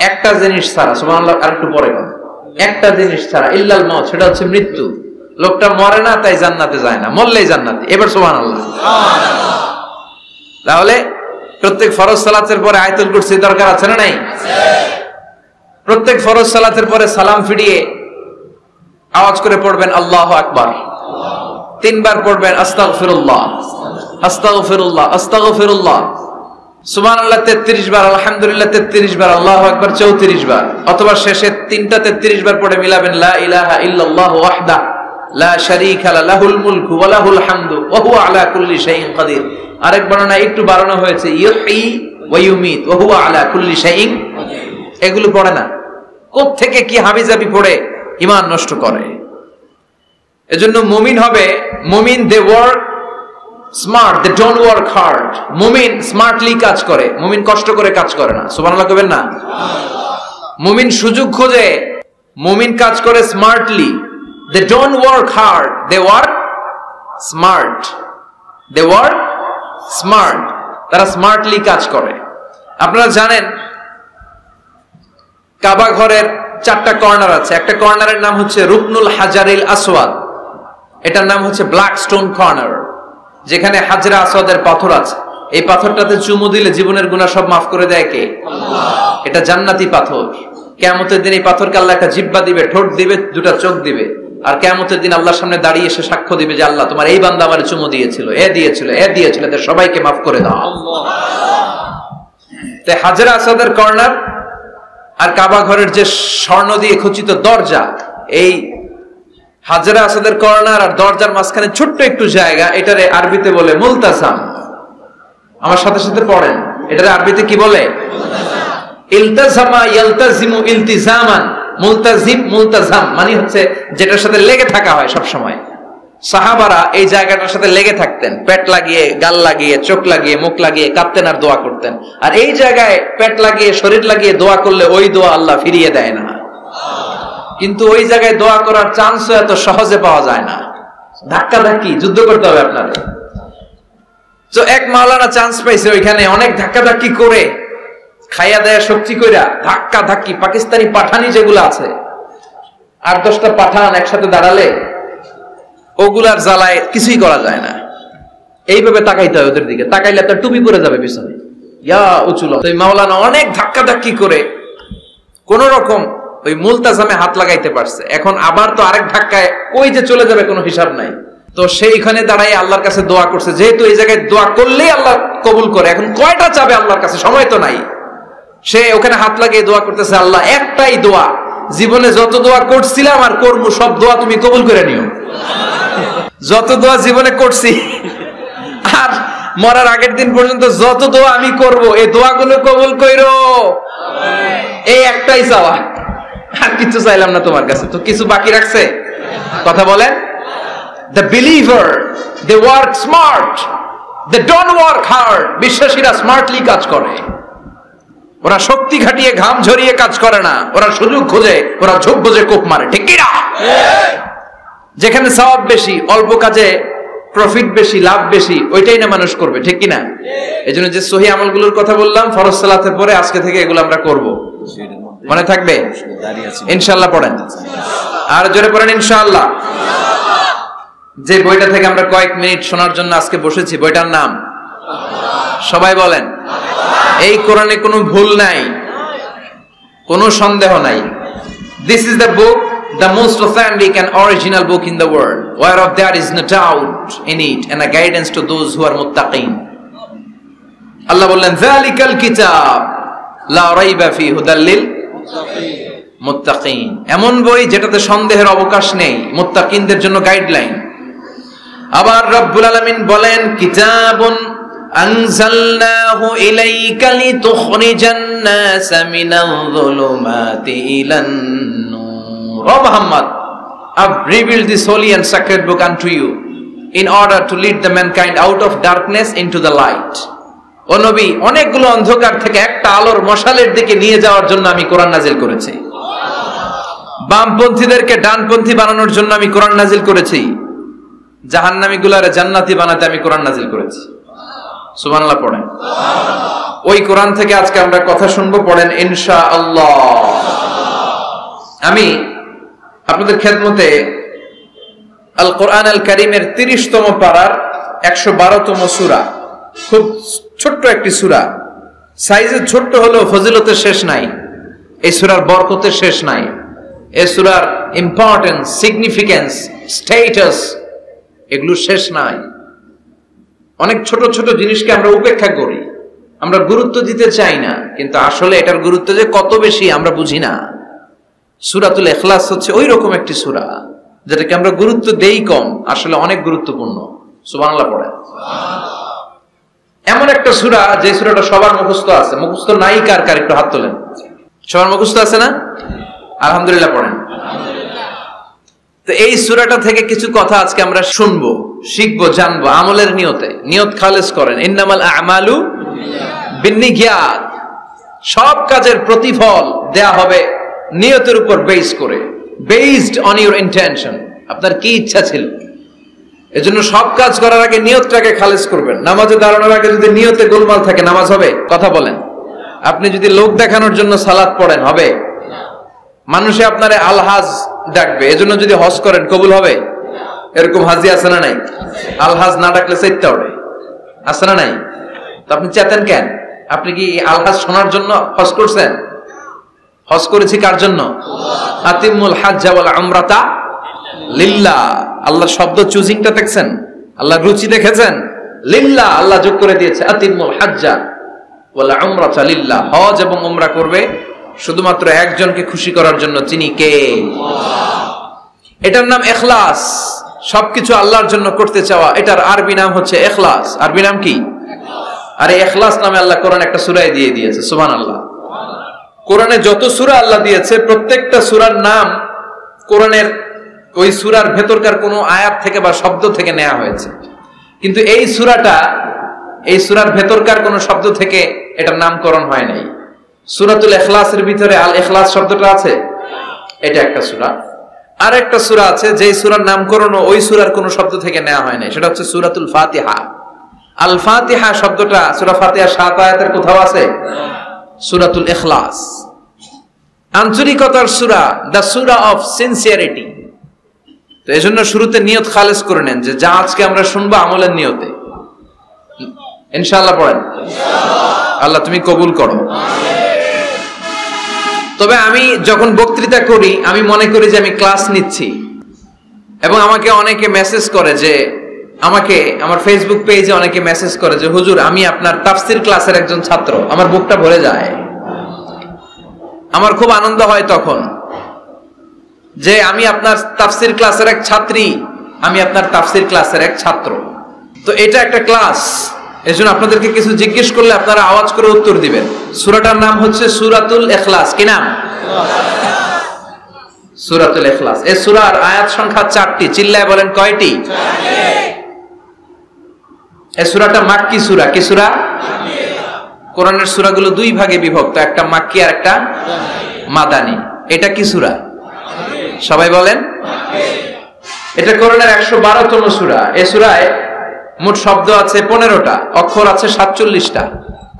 একটা জিনিস ছাড়া, সুবহানাল্লাহ, আর একটু পরে বলেন, একটা জিনিস ছাড়া, ইল্লাল মাউত, সেটা হচ্ছে মৃত্যু। লোকটা মরে না তাই জান্নাতে যায় না, মরলেই জান্নাতে। এবার সুবহানাল্লাহ। তাহলে প্রত্যেক ফরজ সালাতের পরে আয়াতুল কুরসি দরকার আছে না নাই? প্রত্যেক ফরজ সালাতের পরে সালাম ফিরিয়ে আওয়াজ করে পড়বেন আল্লাহু আকবার। 3 বার পড়বেন আস্তাগফিরুল্লাহ, আস্তাগফিরুল্লাহ, আস্তাগফিরুল্লাহ। সুবহানাল্লাহ 33 বার, আলহামদুলিল্লাহ 33 বার, আল্লাহু আকবার 34 বার। অথবা শেষে 3টা 33 বার পড়ে মিলাবেন লা ইলাহা ইল্লাল্লাহু ওয়াহদাহু লা শারীকা লাহুল মুলকু ওয়া লাহুল হামদু ওয়া হুয়া আলা কুল্লি শাইইন কাদির। আরেক বর্ণনা একটু বাড়ানো হয়েছে, ইউহয়ী ওয়া ইউমীত ওয়া হুয়া আলা কুল্লি শাইইন। এগুলো পড়ে না, কোত্থেকে কি হাবিজাবি পড়ে ঈমান নষ্ট করে। এজন্য মুমিন হবে, মুমিন they work smart, they don't work hard. মুমিন স্মার্টলি কাজ করে, মুমিন কষ্ট করে কাজ করে না। সুবহানাল্লাহ কইবেন না? মুমিন সুযোগ খোঁজে, মুমিন কাজ করে smartly. They don't work hard, they work smart. They work smart. তারা স্মার্টলি কাজ করে। আপনারা জানেন কাবা ঘরের 4টা কর্নার আছে। একটা কর্নারের নাম হচ্ছে রুকনুল হাজারিল আসওয়াদ, এটার নাম হচ্ছে ব্ল্যাক স্টোন কর্নার, যেখানে হাজরা আসওয়াদের পাথর আছে। এই পাথরটাতে চুমু দিলে জীবনের গুনাহ সব মাফ করে দেয় কে? আল্লাহ। এটা জান্নাতি পাথর। কিয়ামতের দিন এই পাথরকে আল্লাহ একটা জিহ্বা দিবে, ঠোঁট দিবে, 2টা চোখ দিবে, আর কিয়ামতের দিন আল্লাহর সামনে দাঁড়িয়ে এসে সাক্ষ্য দিবে যে আল্লাহ তোমার এই বান্দা আমারে চুমু দিয়েছিল, এ দিয়েছিল, এ দিয়েছিল, এদের সবাইকে মাফ করে দাও। আল্লাহ। তো হাজরা আসওয়াদের কর্নার আর কাবা ঘরের যে স্বর্ণ দিয়ে খচিত দরজা, এই হাজরা আসওয়াদের কর্নার আর দরজার মাঝখানে ছোট্ট একটু জায়গা, এটারে আরবিতে বলে মুলতাসাম। আমার সাথে সাথে পড়েন, এটারে আরবিতে কি বলে? ইলতাজামা ইয়ালতাজিমু ইলতিজামান। মুলতাজিম, মুলতাজাম মানে হচ্ছে যেটার সাথে লেগে থাকা হয় সব সময়। সাহাবারা এই জায়গাটার সাথে লেগে থাকতেন, পেট লাগিয়ে, গাল লাগিয়ে, চোখ লাগিয়ে, মুখ লাগিয়ে কাঁপতেন আর দোয়া করতেন। আর এই জায়গায় পেট লাগিয়ে, শরীর লাগিয়ে দোয়া করলে ওই দোয়া আল্লাহ ফিরিয়ে দেয় না। কিন্তু ওই জায়গায় দোয়া করার চান্সও এত সহজে পাওয়া যায় না, ধাক্কা ধাক্কি যুদ্ধ করতে হবে আপনাদের। তো এক মাওলানা চান্স পাইছে ওইখানে, অনেক ধাক্কা ধাক্কি করে, খাইয়া দেয়া শক্তি কইরা ধাক্কা ধাক্কি, পাকিস্তানি পাঠানি যেগুলো আছে, 8-10টা পাঠান একসাথে দাঁড়ালে ওগুলার জ্বালায় কিছুই করা যায় না। এইভাবে তাকাইতে হয় ওদের দিকে, তাকাইলে আপনার টুপি পরে যাবে পিছনে, ইয়া উঁচুল। তো মাওলানা অনেক ধাক্কা ধাক্কি করে কোন রকম ওই মুলতাজামে হাত লাগাইতে পারছে। এখন আবার তো আরেক ধাক্কায় কই যে চলে যাবে কোনো হিসাব নাই। তো সেইখানে দাঁড়াই আল্লাহর কাছে দোয়া করছে, যেহেতু এই জায়গায় দোয়া করলেই আল্লাহ কবুল করে, এখন কয়টা চাবে আল্লাহর কাছে, সময় তো নাই। সে ওখানে হাত লাগিয়ে দোয়া করতেছে, আল্লাহ একটাই দোয়া, জীবনে যত দোয়া করছিলাম আর করবো সব দোয়া তুমি কবুল করে নিও। যত দোয়া জীবনে করছি আর মরার আগের দিন পর্যন্ত যত দোয়া আমি করব, এই দোয়াগুলো কবুল কইরো, এই একটাই চাওয়া, আর কিছু চাইলাম না তোমার কাছে। তো কিছু বাকি রাখছে? কথা বলেন। The believer, they work smart, they don't work hard. বিশ্বাসীরা স্মার্টলি কাজ করে, ওরা শক্তি খাটিয়ে ঘাম ঝরিয়ে কাজ করে না, ওরা সুযোগ খোঁজে, ওরা ঝোপ বোঝে কোপ মারে। ঠিক কি না? যেখানে সওয়াব বেশি, অল্প কাজে প্রফিট বেশি, লাভ বেশি, ওইটাই না মানুষ করবে। ঠিক কি না? এজন্য যে সহিহ আমলগুলোর কথা বললাম ফরজ সালাতের পরে, আজকে থেকে এগুলো আমরা করব, মনে থাকবে ইনশাআল্লাহ। পড়েন আর জোরে পড়েন ইনশাআল্লাহ। যে বইটা থেকে আমরা কয়েক মিনিট শোনার জন্য আজকে বসেছি, বইটার নাম সবাই বলেন। এই কোরআনে কোনো ভুল নাই, কোনো সন্দেহ নাই। This is the book, the most authentic and original book in the world, whereof there is no doubt in it, and a guidance to those who are muttaqin. আল্লাহ বললেন যালিকাল কিতাব লা রাইবা ফি হুদাল লিল মুত্তাকিন, এমন বই যেটাতে সন্দেহের অবকাশ নেই, মুত্তাকিনদের জন্য গাইডলাইন। আবার রব্বুল আলামিন বলেন কিতাবুন আনজালনাহু ইলাইকা লিতুখরিজান নাসা মিনাল যুলুমাতি ইলান নূর। ও Muhammad, I've revealed this holy and sacred book unto you in order to lead the mankind out of darkness into the light. ও নবী, অনেকগুলো অন্ধকার থেকে একটা আলোর মশালের দিকে নিয়ে যাওয়ার জন্য আমি কোরআন নাজিল করেছি। বামপন্থীদেরকে ডানপন্থী বানানোর জন্য আমি কোরআন নাজিল করেছি। জাহান্নামীগুলারে জান্নাতি বানাতে আমি কোরআন নাজিল করেছি। সুবহানাল্লাহ পড়েন। ওই কোরআন থেকে আজকে আমরা কথা শুনবো, পড়েন ইনশাআল্লাহ। আমি আপনাদের খেদমতে আল কোরআন আল কারীমের 30তম পারার 112তম সূরা, খুব ছোট্ট একটি সূরা, সাইজে ছোট্ট হলেও ফজিলতের শেষ নাই, এই সূরার বরকতের শেষ নাই, এই সূরার ইম্পর্টেন্স, সিগনিফিকেন্স, স্ট্যাটাস এগুলো শেষ নাই। অনেক ছোট ছোট জিনিসকে আমরা উপেক্ষা করি, আমরা গুরুত্ব দিতে চাই না, কিন্তু আসলে এটার গুরুত্ব যে কত বেশি আমরা বুঝি না। সূরাতুল ইখলাস হচ্ছে ওই রকম একটি সূরা যেটাকে আমরা গুরুত্ব দেই কম, আসলে অনেক গুরুত্বপূর্ণ। সুবহানাল্লাহ পড়েন। এমন একটা সূরা যে সূরাটা সবার মুখস্থ আছে, মুখস্থ নাই কার কার একটু হাত তোলেন। সবার মুখস্থ আছে না? আলহামদুলিল্লাহ পড়েন। তো এই সূরাটা থেকে কিছু কথা আজকে আমরা শুনবো, শিখবো, জানবো, আমলের নিয়তে। নিয়ত খালেস করেন, ইন্নামাল আ'মালু বিন্নিয়াত। সব কাজের প্রতিফল দেয়া হবে নিয়তের উপর বেস করে, বেসড অন ইউর ইন্টেনশন। আপনার কি ইচ্ছা ছিল, এজন্য সব কাজ করার আগে নিয়তটাকে খালেস করবেন। নামাজে দাঁড়ানোর আগে যদি নিয়তে গোলমাল থাকে নামাজ হবে? কথা বলেন। আপনি যদি লোক দেখানোর জন্য সালাত পড়েন হবে? মানুষে আপনারে আলহাজ ডাকবে, এজন্য যদি হজ করেন কবুল হবে? এরকম হাজি আছে না নাই? আলহাজ না ডাকলে চাইতে হবে, আছে না নাই? তো আপনি চেতেন কেন? আপনি কি আলহাজ শোনার জন্য হজ করছেন? হজ করেছি কার জন্য? আতিমুল হাজ্জা ওয়াল উমরাতা লিল্লাহ। আল্লাহর শব্দ চুজিংটা দেখছেন? আল্লাহর রুচি দেখেছেন? লিল্লাহ, আল্লাহ যোগ করে দিয়েছে আতিমুল হাজ্জা ওয়াল উমরাতা লিল্লাহ। হজ এবং উমরা করবে শুধুমাত্র একজনকে খুশি করার জন্য, তিনি কে? এটার নাম ইখলাস। সবকিছু আল্লাহর জন্য করতে চাওয়া, এটার আরবি নাম হচ্ছে ইখলাস। আরবি নাম কি? আরে ইখলাস নামে আল্লাহ কোরআন একটা সূরায় দিয়ে দিয়েছে। সুবহানাল্লাহ। কোরআনে যত সূরা আল্লাহ দিয়েছে প্রত্যেকটা সূরার নাম কোরআনের ওই সূরার ভেতরকার কোন আয়াত থেকে বা শব্দ থেকে নেওয়া হয়েছে, কিন্তু এই সূরাটা এই সূরার ভেতরকার কোন শব্দ থেকে এটার নামকরণ হয় নাই। সূরাতুল ইখলাসের ভিতরে আল ইখলাস শব্দটা আছে, এটা একটা সূরা। আর একটা সূরা আছে যেই সূরার নামকরণ ওই সূরার কোন শব্দ থেকে নেওয়া হয় নাই, সেটা হচ্ছে সূরাতুল ফাতিহা। আল ফাতিহা শব্দটা সূরা ফাতিহা 7 আয়াতের কোথাও আছে? সূরাতুল ইখলাস আন্তরিকতার সূরা, দ্য সূরা অফ সিনসিয়ারিটি। তো এজন্য শুরুতে নিয়ত খালেস করে নেন যে যা আজকে আমরা শুনবো আমলের নিয়তে। ইনশাআল্লাহ পড়েন, আল্লাহ তুমি কবুল করো। তবে আমি যখন বক্তৃতা করি আমি মনে করি যে আমি ক্লাস নিচ্ছি, এবং আমাকে অনেকে মেসেজ করে যে, আমাকে আমার ফেসবুক পেজে অনেকে মেসেজ করে যে হুজুর আমি আপনার তাফসীর ক্লাসের একজন ছাত্র। আমার বুকটা ভরে যায়, আমার খুব আনন্দ হয় তখন যে আমি আপনার তাফসীর ক্লাসের এক ছাত্রী, আমি আপনার তাফসীর ক্লাসের এক ছাত্র। তো এটা একটা ক্লাস, এজন্য আপনাদেরকে কিছু জিজ্ঞেস করলে আপনারা আওয়াজ করে উত্তর দিবেন। সূরাটার নাম হচ্ছে সূরাতুল ইখলাস। কি নাম? সূরাতুল ইখলাস। এই সূরার আয়াত সংখ্যা 4টি। চিল্লায় বলেন কয়টি? 4টি। এই সূরাটা মাক্কি সূরা। কি সূরা? মাক্কি। কোরআনের সূরাগুলো দুই ভাগে বিভক্ত, একটা মাক্কি আর একটা মাদানী। এটা কি সূরা? সবাই বলেন। এটা কোরআনের 112তম সূরা। এই সূরায় মোট শব্দ আছে 15টা, অক্ষর আছে 47টা।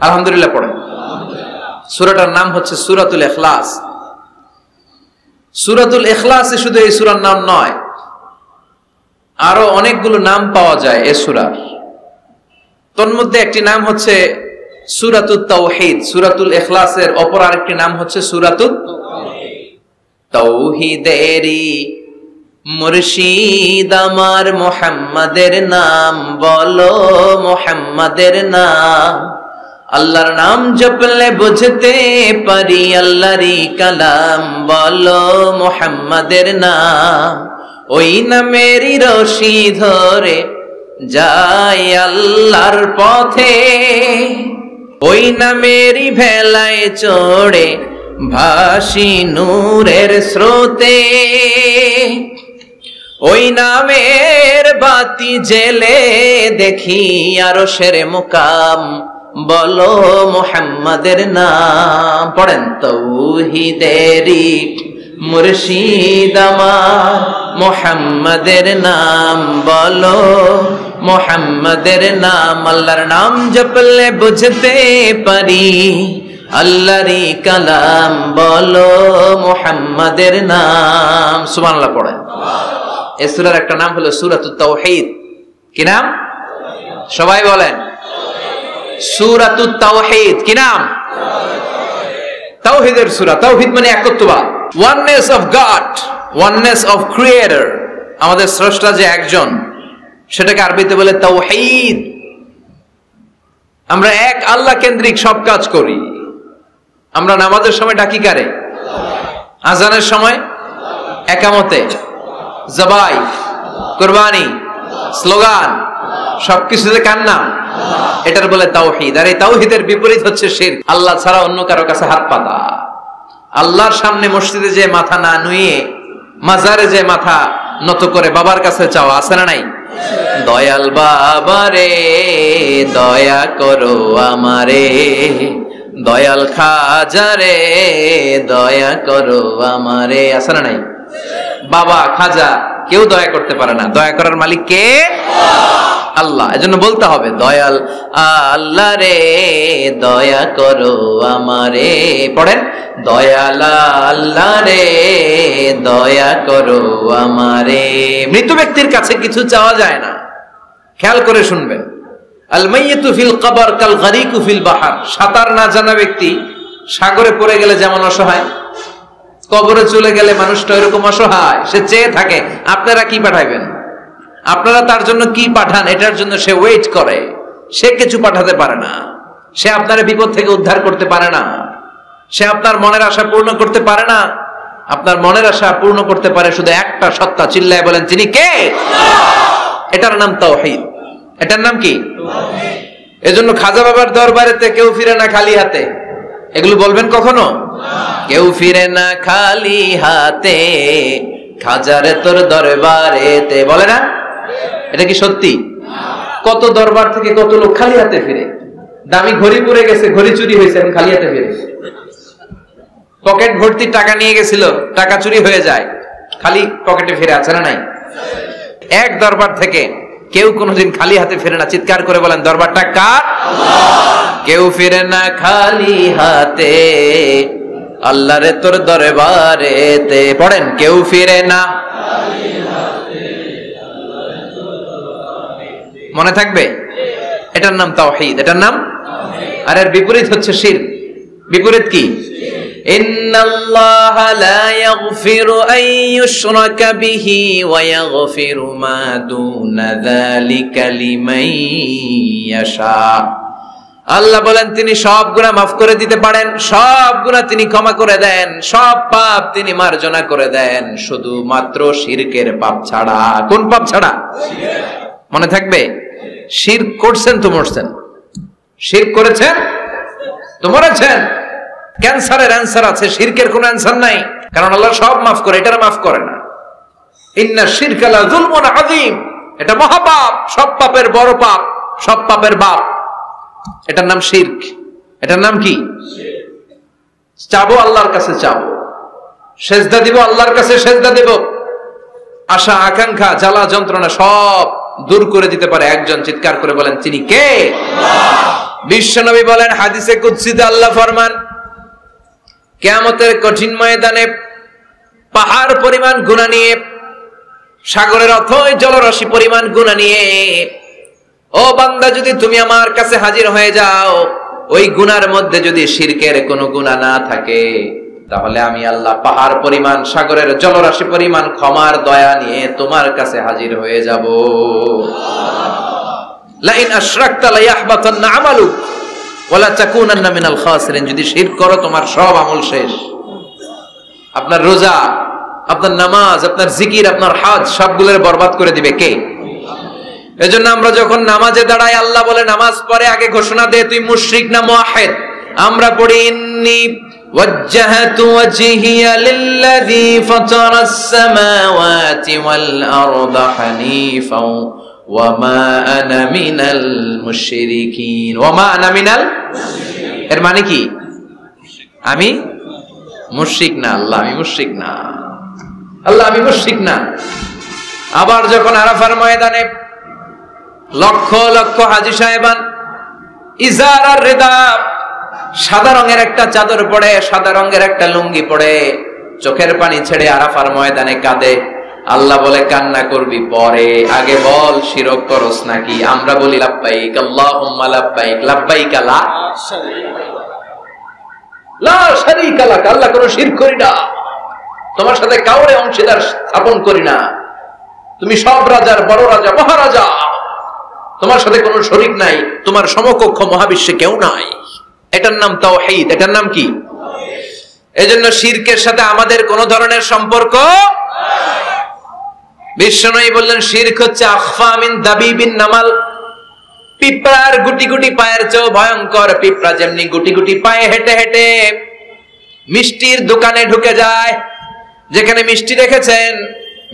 আলহামদুলিল্লাহ পড়েন। সূরাটার নাম হচ্ছে সূরাতুল ইখলাস। সূরাতুল ইখলাসে শুধু এই সূরার নাম নয়, আরো অনেকগুলো নাম পাওয়া যায় এই সূরার। তন্মধ্যে একটি নাম হচ্ছে সূরাতুত তাওহীদ। সূরাতুল ইখলাসের অপর আরেকটি নাম হচ্ছে সূরাতুত তাওহীদেরি মুর্শিদ আমার মুহাম্মাদের নাম বলো, মুহাম্মাদের নাম আল্লাহর নাম জপলে বুঝতে পারি আল্লাহরই কালাম, বলো মুহাম্মাদের নাম। ওই নামেরই রশি ধরে যাই আল্লাহর পথে, ওই নামেরই ভেলায় চড়ে ভাসি নূরের স্রোতে। ওই নামের বাতি জেলে দেখি আরশের মুকাম, বলো মুহাম্মাদের নাম। পড়েন তাওহীদেরই মুর্শিদ আমার মুহাম্মাদের নাম, বলো মুহাম্মাদের নাম। আল্লাহর নাম জপলে বুঝতে পারি আল্লাহরই কালাম, বলো মুহাম্মাদের নাম। সুবহানাল্লাহ পড়েন। এই সূরার একটা নাম হলো সূরাতুত তাওহীদ। কি নাম? সবাই বলেন সূরাতুত তাওহীদ। কি নাম? তাওহীদের সূরা। তাওহীদ মানে একত্ববাদ, oneness of God, oneness of creator. আমাদের স্রষ্টা যে একজন, সেটাকে আরবিতে বলে তাওহীদ। আমরা এক আল্লাহ কেন্দ্রিক সব কাজ করি। আমরা নামাজের সময় ডাকি কারে? আজানের সময়, একামতে, জবাই, কুরবানি, স্লোগান, সবকিছুতে কার নাম? এটার বলে তাওহীদ। আর এই তাওহীদের বিপরীত হচ্ছে শিরক। আল্লাহ ছাড়া অন্য কারো কাছে হাত পাতা। আল্লাহর সামনে মসজিদে যে মাথা না নুয়ে মাজারে যে মাথা নত করে বাবার কাছে চাওয়া, আছে না নাই? দয়াল বাবা রে দয়া করো আমারে, দয়াল খাজা রে দয়া করো আমারে, আছে না নাই? বাবা খাজা কেউ দয়া করতে পারে না, দয়া করার মালিক কে? আল্লাহ। এজন্য বলতে হবে দয়াল আল্লাহ রে দয়া করো আমারে। পড়েন দয়াল আল্লাহ রে দয়া করো আমারে। মৃত ব্যক্তির কাছে কিছু চাওয়া যায় না, খেয়াল করে শুনবেন। আল মাইয়িতু ফিল কবর কাল গারিকু ফিল বাহর। সাঁতার না জানা ব্যক্তি সাগরে পড়ে গেলে যেমন অসহায়, কবরে চলে গেলে মানুষটা এরকম অসহায়, সে চেয়ে থাকে আপনারা কি পাঠাইবেন, আপনারা তার জন্য কি পাঠান, এটার জন্য সে ওয়েট করে। সে কিছু পাঠাতে পারে না, সে আপনার বিপদ থেকে উদ্ধার করতে পারে না, সে আপনার মনের আশা পূর্ণ করতে পারে না। আপনার মনের আশা পূর্ণ করতে পারে শুধু একটা সত্তা, চিল্লায় বলেন তিনি কে? এটার নাম তাওহীদ। এটার নাম কি? এজন্য খাজা বাবার দরবারেতে কেউ ফিরে না খালি হাতে। এগুলো বলবেন কখনো? কেউ ফিরে না খালি হাতে, খাজারে তোর দরবারেতে, বলে না? এটা কি সত্যি? কত দরবার থেকে কত লোক খালি হাতে ফিরে। দামি ঘড়ি পরে গেছে, ঘড়ি চুরি হয়েছে, এখন খালি হাতে ফিরে। পকেট ভর্তি টাকা নিয়ে গেছিল, টাকা চুরি হয়ে যায়, খালি পকেটে ফিরে, আছে না নাই? এক দরবার থেকে কেউ কোনোদিন খালি হাতে ফিরে না। চিৎকার করে বলেন দরবারটা কার? কেউ ফিরে না খালি হাতে, আল্লাহরে তোর দরবারেতে। পড়েন কেউ ফিরে না। মনে থাকবে? এটার নাম তাওহীদ, এটার নাম। আর এর বিপরীত হচ্ছে শিরক। বিপরীত কি? ইন্নাল্লাহা লা ইয়াগফিরু আন ইউশরাকা বিহি ওয়া ইয়াগফিরু মা দুনা যালিকা লিমান ইয়াশা। আল্লাহ বলেন তিনি সব গুনাহ মাফ করে দিতে পারেন, সব গুনাহ তিনি ক্ষমা করে দেন, সব পাপ তিনি মার্জনা করে দেন, শুধুমাত্র শিরকের পাপ ছাড়া। কোন পাপ ছাড়া? মনে থাকবে? শিরক করছেন তো মরছেন, শিরক করেছেন তো মরেছেন। ক্যান্সারের অ্যান্সার আছে, শিরকের কোনো অ্যান্সার নাই, কারণ আল্লাহ সব মাফ করে, এটা মাফ করে না। ইন্না শিরকা লা যুলমুন আযীম, এটা মহাপাপ, সব পাপের বড় পাপ, সব পাপের বাপ। এটার নাম শিরক। এটার নাম কি? চাবো আল্লাহর কাছে চাবো, সেজদা দিব আল্লাহর কাছে সেজদা দেব। আশা আকাঙ্ক্ষা জ্বালা যন্ত্রণা সব দূর করে দিতে পারে একজন। চিৎকার করে বলেন তিনি কে? বিশ্বনবী বলেন হাদিসে কুদসিতে আল্লাহ ফরমান, কিয়ামতের কঠিন ময়দানে পাহাড় পরিমাণ গুনাহ নিয়ে, সাগরের অথই জলরাশি পরিমাণ গুনাহ নিয়ে, ও বান্দা যদি তুমি আমার কাছে হাজির হয়ে যাও, ওই গুনার মধ্যে যদি শিরকের কোনো গুনাহ না থাকে, তাহলে আমি আল্লাহ পাহাড় পরিমাণ, সাগরের জলরাশি পরিমাণ ক্ষমার দয়া নিয়ে তোমার কাছে হাজির হয়ে যাব। লা ইন আশরাকতা লা ইয়াহবাতান্না আমালুক, ওয়ালা তাকুনান্না মিনাল খাসিরিন, যদি শিরক করো তোমার সব আমল শেষ। আপনার রোজা, আপনার নামাজ, আপনার জিকির, আপনার হজ সবগুলোর বরবাদ করে দিবে কে? এজন্য আমরা যখন নামাজে দাঁড়াই, আল্লাহ বলে নামাজ পড়ে আগে ঘোষণা দে তুই মুশরিক না মুওয়াহিদ। আমরা পড়ি ইন্নী ওয়াজ্জাহতু ওয়াজহিয়া লিল্লাযী ফাতারাস সামাওয়াতি ওয়াল আরদা হানিফাও ওয়া মা আনা মিনাল মুশরিকিন। ওয়া মা আনা মিনাল মুশরিকিন, এর মানে কি? আমি মুশরিক না, আল্লাহ আমি মুশরিক না, আল্লাহ আমি মুশরিক না। আবার যখন আরাফার ময়দানে লক্ষ লক্ষ হাজী সাহেবান ইজার আর রিদা, সাদা রঙের একটা চাদর পরে, সাদা রঙের একটা লুঙ্গি পরে, চোখের পানি ছেড়ে আরাফার ময়দানে কাঁদে। আল্লাহ বলে কান্না করবি পরে, আগে বল শিরক করস নাকি? আমরা বলি লাব্বাইক আল্লাহুম্মা লাব্বাইক, লাব্বাইক লা শারীকা লাক, আল্লাহ কোনো শিরক করি না, তোমার সাথে কাউরে অংশীদার স্থাপন করি না, তুমি সব রাজার বড় রাজা, মহারাজা, তোমার সাথে কোনো শরীক নাই, তোমার সমকক্ষ মহাবিশ্বে কেউ নাই। এটার নাম তাওহীদ। এটার নাম কি? এজন্য শিরকের সাথে আমাদের কোন ধরনের সম্পর্ক। বিশ্বনবী বললেন শিরক হচ্ছে আখফা মিন দাবিবিন নামাল, পিঁপড়ার গুটি গুটি পায়ের চেয়েও ভয়ঙ্কর। পিঁপড়া যেমনি গুটি গুটি পায়ে হেঁটে হেঁটে মিষ্টির দোকানে ঢুকে যায়, যেখানে মিষ্টি রেখেছেন,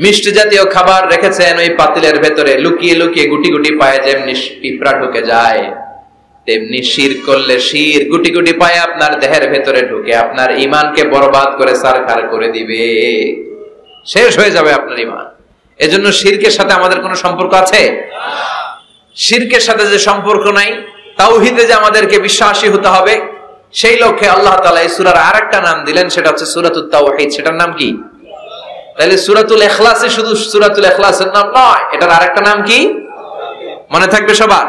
মিষ্টি জাতীয় খাবার রেখেছেন, ওই পাতিলের ভেতরে লুকিয়ে লুকিয়ে গুটি গুটি পায়ে যেমনি পিঁপড়া ঢুকে যায়, তেমনি শিরক করলে শির গুটি গুটি পায়ে আপনার দেহের ভেতরে ঢুকে আপনার ঈমানকে বরবাদ করে সারখার করে দিবে, শেষ হয়ে যাবে আপনার ঈমান। এজন্য শিরকের সাথে আমাদের কোনো সম্পর্ক আছে? শিরকের সাথে যে সম্পর্ক নাই, তাওহীদে যে আমাদেরকে বিশ্বাসী হতে হবে, সেই লক্ষ্যে আল্লাহ তাআলা এই সূরার আরেকটা নাম দিলেন, সেটা হচ্ছে সূরাতুত তাওহীদ। সেটার নাম কি? তাহলে সূরাতুল ইখলাসে শুধু সূরাতুল ইখলাসের নাম নয়, এটার আরেকটা নাম কি মনে থাকবে সবার?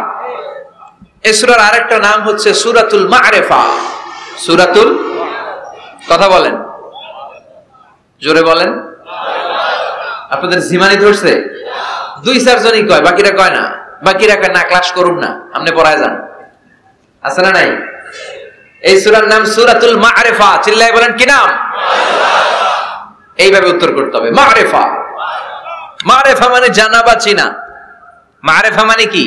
এই সূরার আরেকটা নাম হচ্ছে সূরাতুল মা'রিফা। সূরাতুল, কথা বলেন, জোরে বলেন। আপনাদের জিমানি ধরছে? 2-4 জনই কয়, বাকিরা কয় না। বাকিরা কয় না, ক্লাস করুন না, আপনি পড়ায় যান। আছে না নাই? এই সূরার নাম সূরাতুল মা'রিফা। চিল্লায় বলেন কি নাম? এইভাবে উত্তর করতে হবে, মা'রিফা। মা'রিফা মানে জানা বা চিনা। মা'রিফা মানে কি?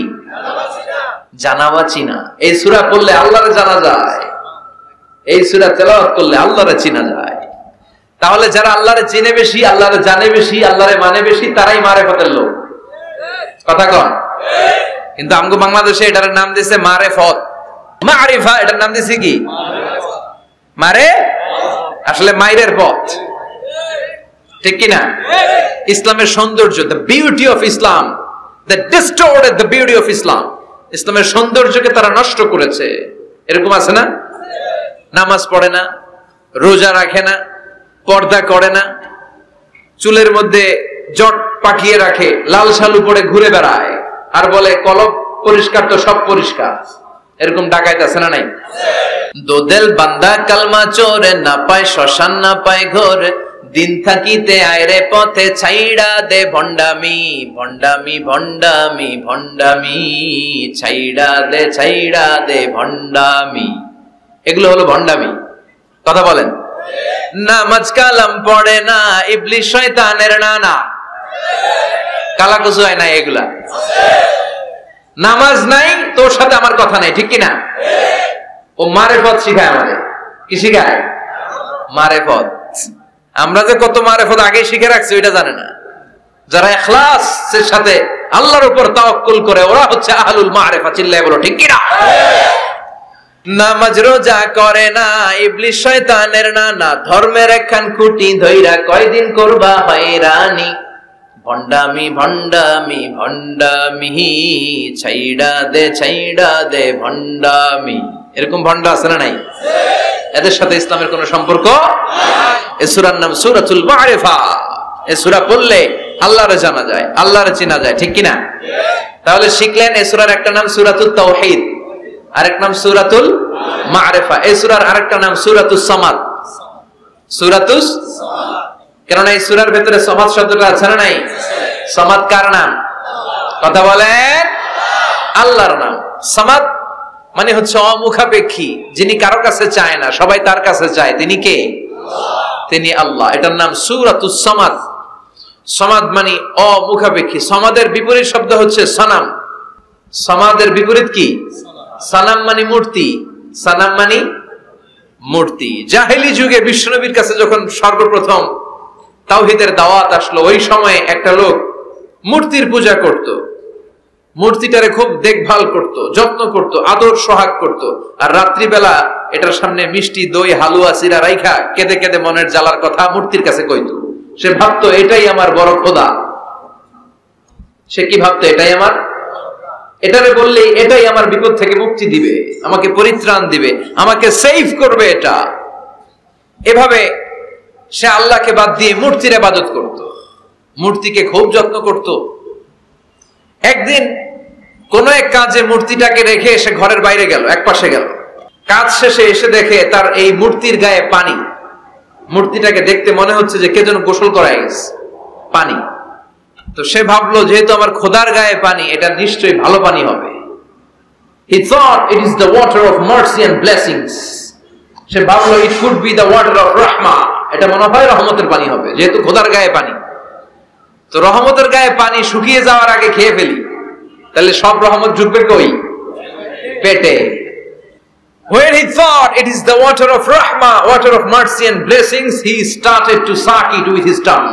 জানা বা চিনা। এই সূরা পড়লে আল্লাহরে জানা যায়, এই সূরা তেলাওয়াত করলে আল্লাহরে চিনা যায়। তাহলে যারা আল্লাহরে চিনে বেশি, আল্লাহরে জানে বেশি, আল্লাহরে মানে বেশি, তারাই মারেফতের লোক। কথা কন? কিন্তু আমগো বাংলাদেশে এটার নাম দিয়েছে মারেফত। মারিফা এটার নাম দিয়েছে কি? মারে, আসলে মাইরের পথ, ঠিক কি না? ইসলামের সৌন্দর্য, the beauty of Islam, that distorted the beauty of Islam, ইসলামের সৌন্দর্যকে তারা নষ্ট করেছে। এরকম আছে না? নামাজ পড়ে না, রোজা রাখে না, পর্দা করে না, চুলের মধ্যে জট পাকিয়ে রাখে, লাল শালু পরে ঘুরে বেড়ায়, আর বলে কলব পরিষ্কার তো সব পরিষ্কার। এরকম ডাকাইত আছে না নাই? দোদেল বান্দা কালমা চোরে, না পায় শ্মশান না পায় ঘর, দিন থাকিতে আয়রে পথে ছাইড়া দে ভণ্ডামি, ভণ্ডামি ভণ্ডামি ভণ্ডামি, ছাইড়া দে ভণ্ডামি। এগুলো হলো ভণ্ডামি। কথা বলেন। নামাজ কালাম পড়ে না, ইবলিস শয়তানের নানা, কালা কুচু হয় না এগুলা। নামাজ নাই, তোর সাথে আমার কথা নাই, ঠিক কিনা? ও মারেফত শিখায় আমাদের। কি শিখায়? মারেফত। আমরা যে কত মারেফত আগে শিখে রাখছি ওইটা জানে না। যারা ইখলাসের সাথে আল্লাহর উপর তাওয়াক্কুল করে, ওরা হচ্ছে আহলুল মারেফা। চিল্লায় বলো ঠিক কিনা? নামাজ রোজা করে না, ইবলিস শয়তানের নানা, ধর্মের একখান খুঁটি ধইরা কয়দিন করবা হয়রানি, ভণ্ডামি ভণ্ডামি ভণ্ডামি, ছাইড়া দে ভণ্ডামি। এরকম ভণ্ডা আছে না নাই? এদের সাথে ইসলামের কোন সম্পর্ক? এই সূরার নাম সূরাতুল মা'রিফা। এই সূরা পড়লে আল্লাহরে জানা যায়, আল্লাহরে চেনা যায়, ঠিক কিনা? তাহলে শিখলেন এই সূরার একটা নাম সূরাতুত তাওহীদ, আরেক নাম সূরাতুল মা'রিফা। এই সূরার আরেকটা নাম সূরাতুস সামাদ। সূরাতুস সামাদ, কারণ এই সূরার ভিতরে সামাদ শব্দটা আছে না নাই? সামাদ কার নাম? কথা বলেন। আল্লাহর নাম। সামাদ মানে হচ্ছে অমুখাপেক্ষী, যিনি কারো কাছে চায় না, সবাই তার কাছে চায়। তিনি কে? তিনি আল্লাহ। এটার নাম সূরাতুস সামাদ। সামাদ মানে অমুখাপেক্ষী। সামাদের বিপরীত শব্দ হচ্ছে সানাম। সামাদের বিপরীত কি? সানাম মানে মূর্তি। সানাম মানে মূর্তি। জাহেলি যুগে বিশ্বনবীর কাছে যখন সর্বপ্রথম তাওহীদের দাওয়াত আসলো, ওই সময় একটা লোক মূর্তির পূজা করত, মূর্তিটারে খুব দেখভাল করত, যত্ন করত, আদর সোহাগ করত, আর রাত্রিবেলা এটার সামনে মিষ্টি দই হালুয়া সিরা রাইখা কেঁদে কেঁদে মনের জ্বালার কথা মূর্তির কাছে কইতো। সে ভাবতো এটাই আমার বড় খোদা। সে কি ভাবতো? এটাই আমার, এটারে বললেই এটাই আমার বিপদ থেকে মুক্তি দিবে, আমাকে পরিত্রাণ দিবে, আমাকে সেভ করবে এটা। এভাবে সে আল্লাহকে বাদ দিয়ে মূর্তির ইবাদত করত, মূর্তিকে খুব যত্ন করত। একদিন কোন এক কাজে মূর্তিটাকে রেখে এসে ঘরের বাইরে গেল, এক পাশে গেল। কাজ শেষে এসে দেখে তার এই মূর্তির গায়ে পানি। মূর্তিটাকে দেখতে মনে হচ্ছে যে কে যেন গোসল করায় গেছে, পানি। তো সে ভাবলো যেহেতু আমার খোদার গায়ে পানি, এটা নিশ্চয়ই ভালো পানি হবে। He thought it is the water of mercy and blessings. সে ভাবলো it could be the water of rahmah. এটা মনে হয় রহমতের পানি হবে, যেহেতু খোদার গায়ে পানি। তো রহমতের গায়ে পানি শুকিয়ে যাওয়ার আগে খেয়ে ফেলি, তাহলে সব রহমত ঢুকবে কই? পেটে। When he thought it is the water of rahmah, water of mercy and blessings, he started to suck it with his tongue.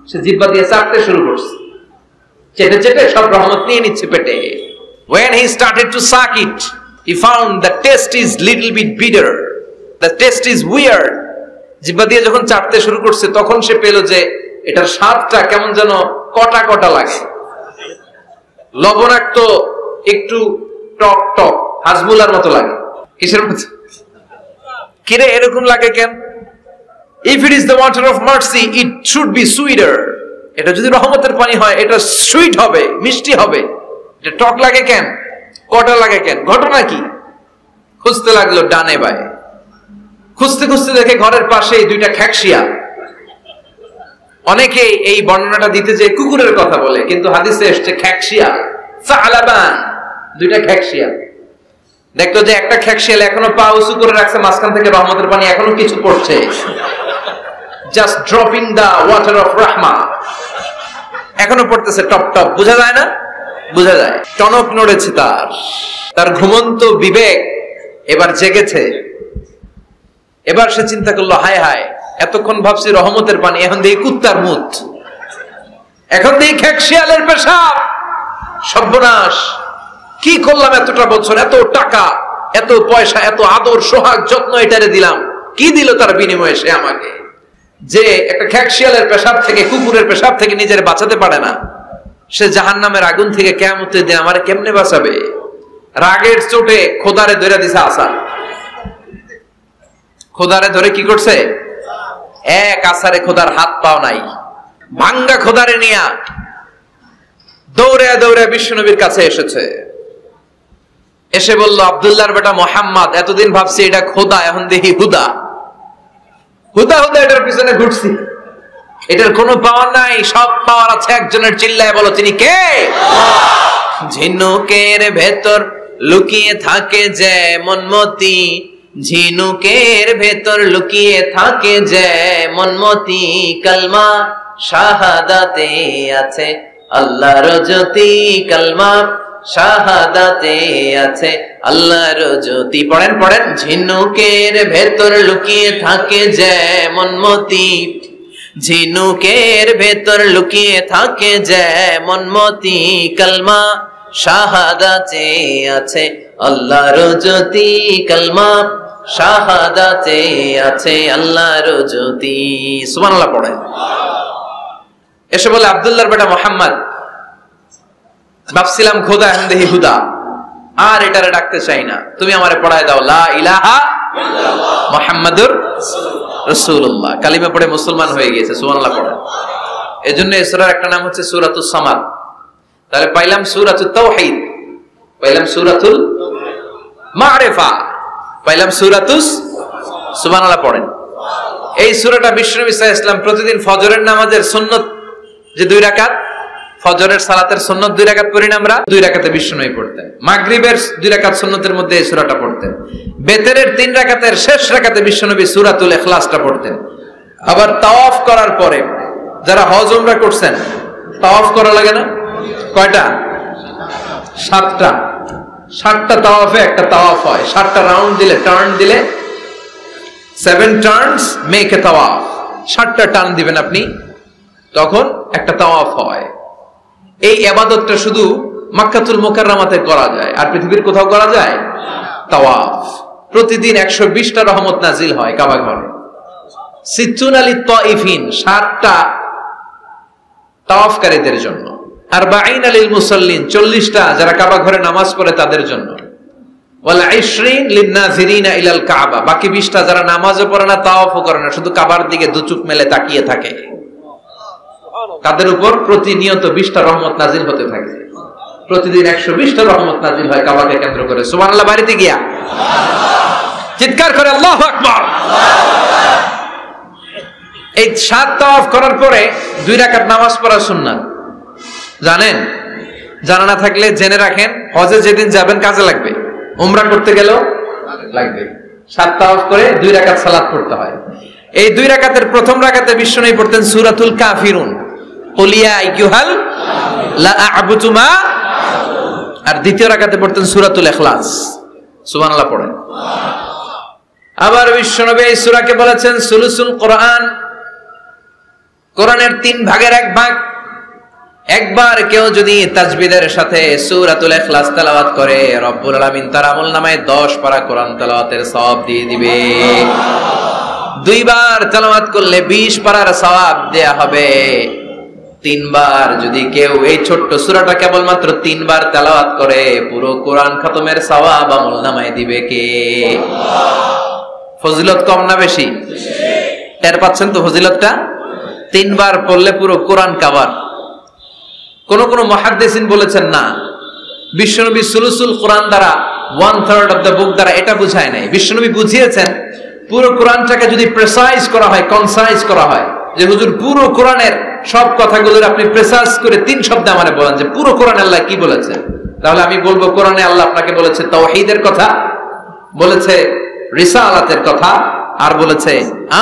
সে জিহ্বা দিয়ে চাটতে শুরু করছে, চেটে চেটে সব রহমত নিয়ে নিচ্ছে পেটে। When he started to suck it, he found the taste is little bit bitter. The taste is weird. জিহ্বা দিয়ে যখন চাটতে শুরু করছে, তখন সে পেল যে এটার স্বাদটা কেমন যেন কটা কটা লাগে, লবণাক্ত, একটু টক টক, হাজমুলার মতো লাগে। কিসের মতো? কিরে এরকম লাগে কেন? If it is the water of mercy, it should be sweeter. এটা যদি রহমতের পানি হয়, এটা সুইট হবে, মিষ্টি হবে। এটা টক লাগে কেন, কটা লাগে কেন, ঘটনা কি? খুঁজতে লাগলো ডানে বায়ে। খুঁজতে খুঁজতে দেখে ঘরের পাশে দুইটা খ্যাকশিয়া। অনেকে এই বর্ণনাটা দিতে যে কুকুরের কথা বলে, কিন্তু হাদিসে এসছে খ্যাকশিয়া, সালাবান, দুইটা খ্যাকশিয়া। দেখতো যে একটা খ্যাকশিয়াল এখনো পা উঁচু করে রাখছে, মাঝখান থেকে রহমতের পানি এখনো কিছু পড়ছে। Just dropping the water of রাহমা, এখনো পড়তেছে টপ টপ। বোঝা যায় না? বোঝা যায়। টনক নড়েছে তার ঘুমন্ত বিবেক এবার জেগেছে। এবার সে চিন্তা করলো, হায় হায়, এতক্ষণ ভাবছি রহমতের পানি, এখন দেখি কুত্তার মুত, এখন দেখি খ্যাকশিয়ালের পেশাব। সর্বনাশ, কি করলাম এতটা বছর, এত টাকা, এত পয়সা, এত আদর সোহাগ যত্ন এটারে দিলাম, কি দিল তার বিনিময়ে সে আমাকে? যে একটা খ্যাকশিয়ালের পেশাব থেকে, কুকুরের পেশাব থেকে নিজের বাঁচাতে পারে না, সে জাহান্নামের আগুন থেকে কিয়ামতের দিন আমারে কেমনে বাঁচাবে? রাগের চোটে খোদারে ধরে দিছে আসা। খোদারে ধরে কি করছে? এক আসারে খোদার হাত পাও নাই, ভাঙ্গা খোদারে নিয়া দৌড়ে দৌড়ে বিশ্বনবীর কাছে এসেছে। এসে বলল, আব্দুল্লাহর বেটা মোহাম্মদ, এতদিন ভাবছি এটা খোদা, এখন দেখি হুদা। হুদা হুদা এটার পিছনে ঘুরছি, এটার কোনো পাওয়ার নাই, সব পাওয়ার আছে একজনের। চিল্লায় বলো, তিনি কে? ঝিনুকের ভেতর লুকিয়ে থাকে যেমন মতি, ঝিনুকের ভেতর লুকিয়ে থাকে যেমন মতি, কালমা শাহাদাতে আছে আল্লাহর জ্যোতি, কালমা শাহাদাতে আছে আল্লাহর জ্যোতি। পড়েন পড়েন। ঝিনুকের ভেতর লুকিয়ে থাকে যেমন মতি, ঝিনুকের ভেতর লুকিয়ে থাকে যেমন মতি, কালমা শাহাদাতে আছে আল্লাহর জ্যোতি, কালমা শাহাদাতে আছে আল্লাহর জ্যোতি। সুবহানাল্লাহ পড়েন। এসে বলে, আব্দুল্লাহর বেটা মোহাম্মদ, ভাবছিলাম খোদা, এখন দেখি হুদা, আর এটারে ডাকতে চাই না, তুমি আমারে পড়ায় দাও লা ইলাহা মুহাম্মাদুর রাসূলুল্লাহ। কালিমা পড়ে মুসলমান হয়ে গিয়েছে। সুবহানাল্লাহ পড়ে। এজন্য এই সূরার একটা নাম হচ্ছে সূরাতুস সামাদ। তাহলে পাইলাম সূরাতুত তাওহীদ, পাইলাম সূরাতুল মারিফা, পাইলাম সূরাতুস। সুবহানাল্লাহ পড়েন। এই সূরাটা বিশ্বনবী সাল্লাল্লাহু আলাইহি ওয়াসাল্লাম প্রতিদিন ফজরের নামাজের সুন্নত যে 2 রাকাত, ফজরের সালাতের সুন্নত 2 রাকাত পড়ি না আমরা, 2 রাকাতে বিশ্বনবী পড়তেন। মাগরিবের 2 রাকাত সুন্নতের মধ্যে এই সূরাটা পড়তেন। বেতেরের 3 রাকাতের শেষ রাকাতে বিশ্বনবী সূরাতুল ইখলাসটা পড়তেন। আবার তাওয়াফ করার পরে যারা হজ উমরা করছেন, তাওয়াফ করা লাগে না? কয়টা? 7টা। 7টা তাওয়াফে একটা তাওয়াফ হয়। 7টা রাউন্ড দিলে, টার্ন দিলে 7 টার্নস মেক এ তাওয়াফ। 7টা টার্ন দিবেন আপনি, তখন একটা তাওয়াফ হয়। এই ইবাদতটা শুধু মক্কাতুল মুকাররমাতে করা যায়, আর পৃথিবীর কোথাও করা যায়? তাওয়াফ প্রতিদিন 120টা রহমত নাজিল হয় কাবা ঘরে। সিত্তুনা লিত-তাইফিন, 7টা তাওয়াফকারীদের জন্য। 40 লিল মুসাল্লিন, 40টা যারা কাবা ঘরে নামাজ পড়ে তাদের জন্য। ওয়াল 20 লিন-নাযিরিনা ইলাল কাবা, বাকি 20টা যারা নামাজও পড়ে না, তাওয়াফও করে না, শুধু কাবার দিকে দু চোখ মেলে তাকিয়ে থাকে, তাদের উপর প্রতিনিয়ত 20টা রহমত নাজিল হতে থাকে। প্রতিদিন 120টা রহমত নাজিল হয় কাবাকে কেন্দ্র করে। সুবহানাল্লাহ। বাড়িতে গিয়া চিৎকার করে আল্লাহু আকবার। এই 7 তাওয়াফ করার পরে 2 রাকাত নামাজ পড়া সুন্নাত, জানেন? জানা না থাকলে জেনে রাখেন, হজে যেদিন যাবেন কাজে লাগবে, উমরা করতে গেলেও লাগবে। 7 তাওয়াফ করে 2 রাকাত সালাত পড়তে হয়। এই 2 রাকাতের প্রথম রাকাতে বিশ্বনবী পড়তেন সূরাতুল কাফিরুন, কুল ইয়া আইয়ুহাল লা আ'বুদু মা, আর দ্বিতীয় রাকাতে পড়তেন সূরাতুল ইখলাস। সুবহানাল্লাহ পড়েন। আবার বিশ্বনবী এই সূরাকে বলেছেন সুলুসুল কোরআন, কোরআনের 3 ভাগের 1 ভাগ। একবার কেউ যদি তাজবিদের সাথে সূরাতুল ইখলাস তেলাওয়াত করে, রব্বুল আলামিন তার আমলনামায় 10 পারা কোরআন তেলাওয়াতের সওয়াব দিয়ে দিবে। 2 বার তেলাওয়াত করলে 20 পারার সওয়াব দেয়া হবে। 3 বার যদি কেউ এই ছোট্ট সূরাটা কেবলমাত্র 3 বার তেলাওয়াত করে, পুরো কোরআন খতমের সওয়াব আমলনামায় দিবে কে? ফজিলত কম না বেশি? টের পাচ্ছেন তো ফজিলতটা? 3 বার পড়লে পুরো কোরআন কভার। কোন কোন মুহাদ্দিসিন বলেছেন না, বিশ্বনবী সুলুসুল কোরআন দ্বারা 1/3 অফ দ্য বুক দ্বারা এটা বুঝায় নাই। বিশ্বনবী বুঝিয়েছেন পুরো কোরআনটাকে যদি প্রেসাইজ করা হয়, কনসাইজ করা হয়, যে হুজুর পুরো কোরআনের সব কথাগুলোর আপনি প্রেসাইজ করে 3 শব্দে আমারে বলেন যে পুরো কোরআন আল্লাহ কি বলেছেন, তাহলে আমি বলবো কোরআনে আল্লাহ আপনাকে বলেছে তাওহীদের কথা, বলেছে রিসালাতের কথা, আর বলেছে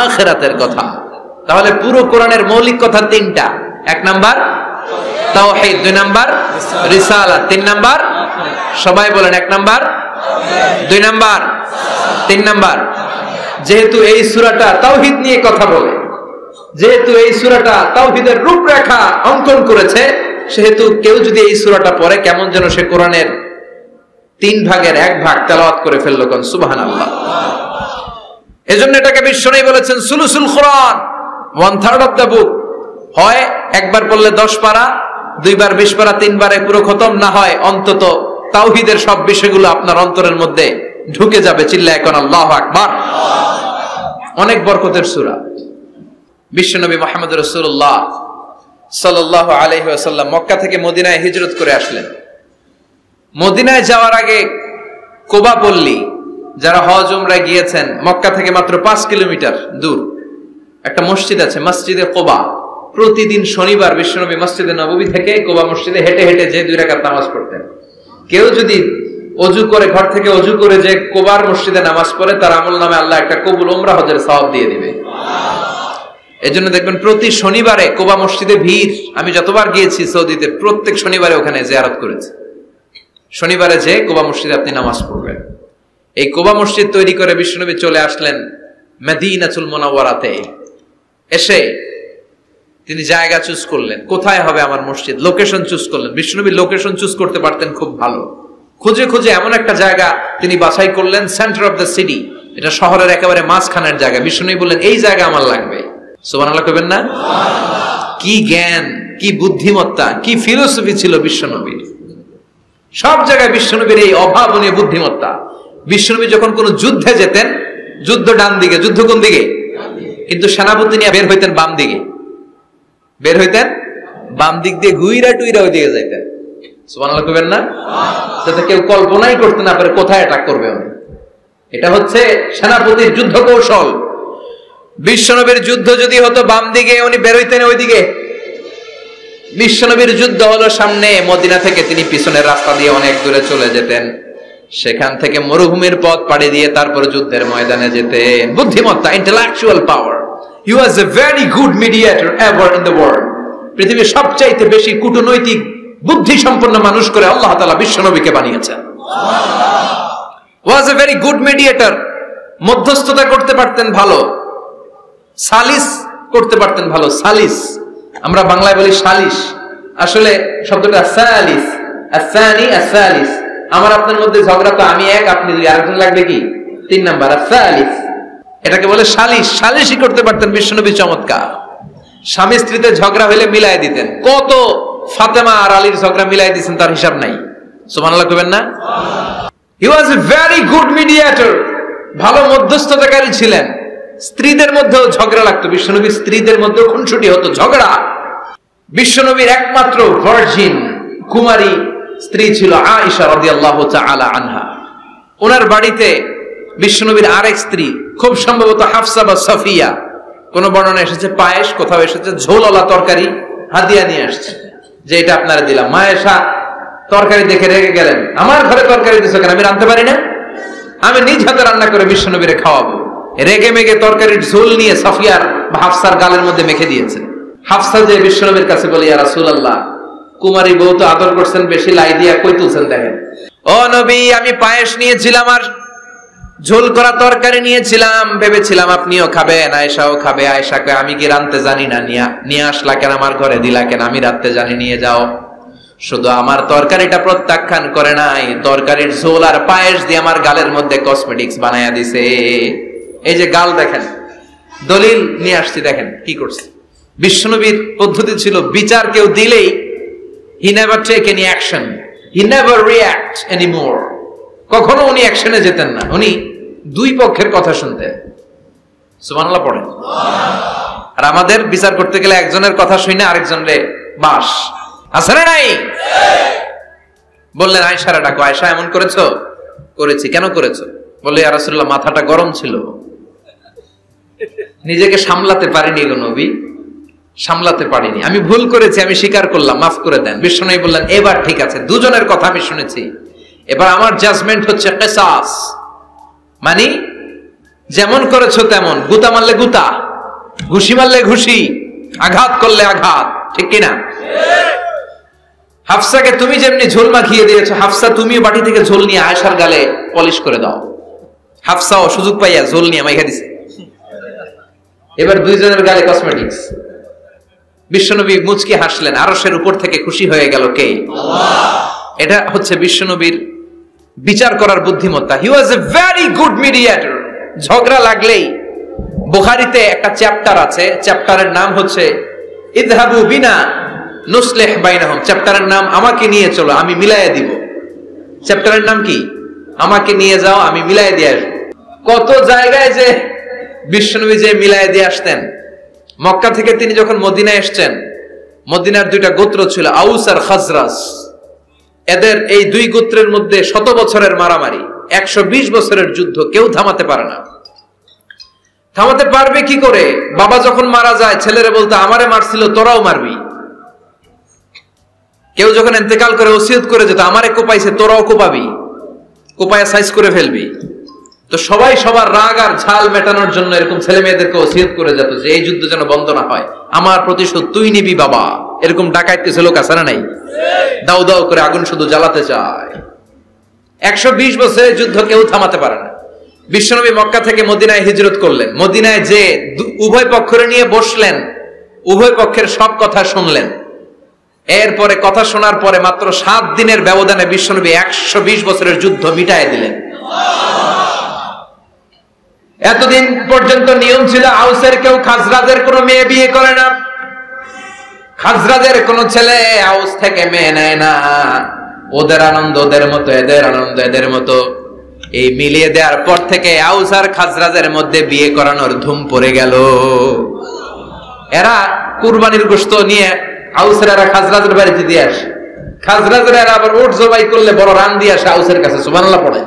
আখিরাতের কথা। তাহলে পুরো কোরআনের মৌলিক কথা 3টা। 1 নাম্বার তাওহীদ, 2 নাম্বার রিসালাত, 3 নাম্বার সবাই বলেন 1 নাম্বার, 2 নাম্বার, 3 নাম্বার। যেহেতু এই সূরাটা তাওহীদ নিয়ে কথা বলে, যেহেতু এই সূরাটা তাওহীদের রূপরেখা অঙ্কন করেছে, সেহেতু কেউ যদি এই সূরাটা পড়ে কেমন যেন সে কোরআনের 3 ভাগের 1 ভাগ তেলাওয়াত করে ফেলল। কোন সুবহানাল্লাহ। এজন্য এটাকে বিশ্বনবী বলেছেন সুলুসুল কোরআন, 1/3 অফ দ্য বুক। হয় একবার পড়লে 10 পারা, 2 বার 20 পারা, 3 বারে পুরো খতম, না হয় অন্তত তাওহীদের সব বিষয়গুলো আপনার অন্তরের মধ্যে ঢুকে যাবে। চিল্লায় কোন আল্লাহু আকবার। অনেক বরকতের সূরা। বিশ্বনবী মুহাম্মদ রাসূলুল্লাহ সাল্লাল্লাহু আলাইহি ওয়াসাল্লাম মক্কা থেকে মদিনায় হিজরত করে আসলেন। মদিনায় যাওয়ার আগে কোবা পল্লী, যারা হজ উমরায় গিয়েছেন, মক্কা থেকে মাত্র 5 কিলোমিটার দূর একটা মসজিদ আছে, মসজিদে কোবা। প্রতিদিন শনিবার বিশ্বনবী মসজিদে নববী থেকে কোবা মসজিদে হেঁটে হেঁটে যে 2 রাকাত নামাজ পড়তেন। কেউ যদি অজু করে, ঘর থেকে অজু করে যে কোবার মসজিদে নামাজ পড়ে, তার আমলনামায় আল্লাহ একটা কবুল উমরা হজের সওয়াব দিয়ে দিবে। এজন্য দেখবেন প্রতি শনিবারে কোবা মসজিদে ভিড়। আমি যতবার গিয়েছি সৌদিতে, প্রত্যেক শনিবারে ওখানে জিয়ারত করেছি। শনিবারে যে কোবা মসজিদে আপনি নামাজ পড়বেন। এই কোবা মসজিদ তৈরি করে বিশ্বনবী চলে আসলেন মদিনাতুল মুনাওয়ারাতে। এসে তিনি জায়গা চুজ করলেন, কোথায় হবে আমার মসজিদ, লোকেশন চুজ করলেন। বিশ্বনবী লোকেশন চুজ করতে পারতেন খুব ভালো। খুঁজে খুঁজে এমন একটা জায়গা তিনি বাছাই করলেন, সেন্টার অফ দ্য সিটি, এটা শহরের একেবারে মাঝখানের জায়গা। বিশ্বনবী বললেন এই জায়গা আমার লাগবে। সুবহানাল্লাহ কইবেন না? কি জ্ঞান, কি বুদ্ধিমত্তা, কি ফিলোসফি ছিল বিশ্বনবীর। সব জায়গায় বিশ্বনবীর এই অভাবনীয় বুদ্ধিমত্তা। বিশ্বনবী যখন কোন যুদ্ধে যেতেন, যুদ্ধ ডান দিকে, যুদ্ধ কোন দিকে? কিন্তু সেনাপতি নিয়ে বের হইতেন বাম দিকে, বের হইতেন বাম দিক দিয়ে, ঘুইরা টুইরা ওই দিকে যাইতেন। সুবহানাল্লাহ কইবেন না? যাতে কেউ কল্পনাই করতে না পারে কোথায় অ্যাটাক করবে উনি। এটা হচ্ছে সেনাপতির যুদ্ধ কৌশল। বিশ্বনবীর যুদ্ধ যদি হতো বাম দিকে, উনি বের হইতেন ওই দিকে। বিশ্বনবীর যুদ্ধ হলো সামনে, মদিনা থেকে তিনি পিছনের রাস্তা দিয়ে অনেক দূরে চলে যেতেন, সেখান থেকে মরুভূমির পথ পাড়ি দিয়ে তারপর যুদ্ধের ময়দানে যেতেন। বুদ্ধিমত্তা, intellectual power. He was a very good mediator ever in the world. পৃথিবীর সবচাইতে বেশি কূটনৈতিক বুদ্ধি সম্পন্ন মানুষ করে আল্লাহ তাআলা বিশ্বনবীকে বানিয়েছেন। ওয়াজ এ ভেরি গুড মিডিয়েটর। মধ্যস্থতা করতে পারতেন ভালো, সালিস করতে পারতেন ভালো। সালিস আমরা বাংলায় বলি সালিশ, আসলে শব্দটা সালিস, আসানি আসালিস। আমার আপনার মধ্যে ঝগড়া তো আমি এক, আপনি দুই, আরেকজন লাগবে কি 3 নাম্বার, সালিস। এটাকে বলে সালিশ। সালিশই করতে পারতেন বিশ্বনবী, চমৎকার। স্বামী স্ত্রীতে ঝগড়া হলে মিলাই দিতেন। কত ফাতেমা আর আলীর ঝগড়া মিলাই দিয়েছেন তার হিসাব নাই। সুবহানাল্লাহ কইবেন না? হি ওয়াজ এ ভেরি গুড মিডিয়েটর। ভালো মধ্যস্থতাকারী ছিলেন। স্ত্রীদের মধ্যেও ঝগড়া লাগতো, বিশ্বনবীর স্ত্রীদের মধ্যেও খুনসুটি হতো, ঝগড়া। বিশ্বনবীর একমাত্র ভার্জিন কুমারী স্ত্রী ছিল আয়েশা রাদিয়াল্লাহু তাআলা আনহা। ওনার বাড়িতে বিশ্বনবীর আরেক স্ত্রী, খুব সম্ভবত হাফসা বা সাফিয়া, কোন বর্ণনা এসেছে পায়েস, কোথাও এসেছে ঝোলওয়ালা তরকারি হাদিয়া নিয়ে আসছে, যে এটা আপনারা দিলাম। আয়েশা তরকারি দেখে রেগে গেলেন, আমার ঘরে তরকারি দিছো কেন, আমি রাঁধতে পারি না? আমি নিজ হাতে রান্না করে বিশ্বনবীরে খাওয়াবো। রেগে মেগে তরকারির ঝোল নিয়ে সাফিয়ার বা হাফসার গালের মধ্যে মেখে দিয়েছে। হাফসা যে বিশ্বনবীর কাছে বলি, ইয়া রাসূলুল্লাহ, কুমারী বউ তো আদর করছেন বেশি, লাই দিয়া কই তুলছেন দেখেন। ও নবী, আমি পায়েস নিয়েছিলাম আর ঝোল করা তরকারি নিয়েছিলাম, ভেবেছিলাম আপনিও খাবেন, আয়েশাও খাবে। আয়েশাকে আমি কি রাঁধতে জানি না, নিয়ে আসলা কেন আমার ঘরে, দিলা কেন? আমি রাঁধতে জানি, নিয়ে যাও। শুধু আমার তরকারিটা প্রত্যাখ্যান করে নাই, তরকারির ঝোল আর পায়েস দিয়ে আমার গালের মধ্যে কসমেটিক্স বানায়া দিছে। এই যে গাল দেখেন, দলিল নিয়ে আসছি, দেখেন কি করছে। বিশ্বনবীর পদ্ধতি ছিল, বিচার কেউ দিলেই he never take any action, he never react anymore। কখনো উনি অ্যাকশনে যেতেন না, উনি দুই পক্ষের কথা শুনতেন। সুবহানাল্লাহ পড়েন। আর আমাদের বিচার করতে গেলে একজনের কথা শুনে আরেকজনের বাস আছে না নাই? বললেন আয়েশারে ডাকো। আয়েশা, এমন করেছো? করেছি। কেন করেছো? বলে, ইয়া রাসূলুল্লাহ, মাথাটা গরম ছিল, নিজেকে সামলাতে পারিনি গো নবী, সামলাতে পারিনি, আমি ভুল করেছি, আমি স্বীকার করলাম, মাফ করে দেন। বিশ্বনবী বললেন, এবার ঠিক আছে, দুজনের কথা আমি শুনেছি, এবার আমার জাজমেন্ট হচ্ছে কিসাস, মানে যেমন করেছো তেমন, গুতা মারলে গুতা, ঘুষি মারলে ঘুষি, আঘাত করলে আঘাত, ঠিক কিনা? হাফসাকে তুমি যেমনি ঝোল মাখিয়ে দিয়েছো, হাফসা তুমিও বাটি থেকে ঝোল নিয়ে আয়েশার গালে পলিশ করে দাও। হাফসাও সুযোগ পাইয়া ঝোল নিয়ে মাইখা দিছে। এবার দুইজনের গালে কসমেটিক্স। বিশ্বনবী মুচকি হাসলেন, আরশের উপর থেকে খুশি হয়ে গেল কে? আল্লাহ। এটা হচ্ছে বিশ্বনবীর বিচার করার বুদ্ধিমত্তা। হি ওয়াজ এ ভেরি গুড মিডিয়েটর। ঝগড়া লাগলেই, বুখারীতে একটা চ্যাপ্টার আছে, চ্যাপ্টারের নাম হচ্ছে ইযহাবু বিনা নুসলিহ বাইনাহুম। চ্যাপ্টারের নাম আমাকে নিয়ে চলো, আমি মিলাইয়া দিব। চ্যাপ্টারের নাম কি? আমাকে নিয়ে যাও, আমি মিলাইয়া দিয়ে আসবো। কত জায়গায় যে বিশ্বনবী যে মিলাইয়া দিয়ে আসতেন। মক্কা থেকে তিনি যখন মদিনায় এসেছেন, মদিনার দুইটা গোত্র ছিল, আউস আর খাজরাজ। এদের এই দুই গোত্রের মধ্যে 100 বছরের মারামারি, 120 বছরের যুদ্ধ, কেউ থামাতে পারে না। থামাতে পারবে কি করে? বাবা যখন মারা যায়, ছেলেরা বলতো আমারে মারছিল, তোরাও মারবি। কেউ যখন ইন্তেকাল করে ওসিয়ত করে যেত, আমারে কোপাইছে, তোরাও কোপাবি, কোপায়া সাইজ করে ফেলবি। তো সবাই সবার রাগ আর ঝাল মেটানোর জন্য এরকম ছেলে মেয়েদেরকে ওসিয়ত করে যেত যে এই যুদ্ধ যেন বন্ধ না হয়, আমার প্রতিশোধ তুই নিবি বাবা। এরকম ডাকাত কিছু লোক আছে না নাই? দাও দাও করে আগুন শুধু জ্বালাতে চায়। 120 বছরের যুদ্ধ কেউ থামাতে পারে না। বিশ্বনবী মক্কা থেকে মদিনায় হিজরত করলেন। মদিনায় যে উভয় পক্ষের নিয়ে বসলেন, উভয় পক্ষের সব কথা শুনলেন। এরপরে কথা শোনার পরে মাত্র 7 দিনের ব্যবধানে বিশ্বনবী 120 বছরের যুদ্ধ মিটায় দিলেন। এতদিন পর্যন্ত নিয়ম ছিল, আউসের কেউ খাজরাজের কোনো মেয়ে বিয়ে করে না, খাজরাজের কোনো ছেলে আউস থেকে মেয়ে নেয় না। ওদের আনন্দ ওদের মতো, এদের আনন্দ এদের মতো। এই মিলিয়ে দেওয়ার পর থেকে আউস আর খাজরাজের মধ্যে বিয়ে করানোর ধুম পড়ে গেল। এরা কুরবানির গোশত নিয়ে আউসের এরা খাজরাজের বাড়িতে দিয়ে আসে, খাজরাজের এরা আবার ওট জবাই করলে বড় রান দিয়ে আসে আউসের কাছে। সুবহানাল্লাহ পড়ে।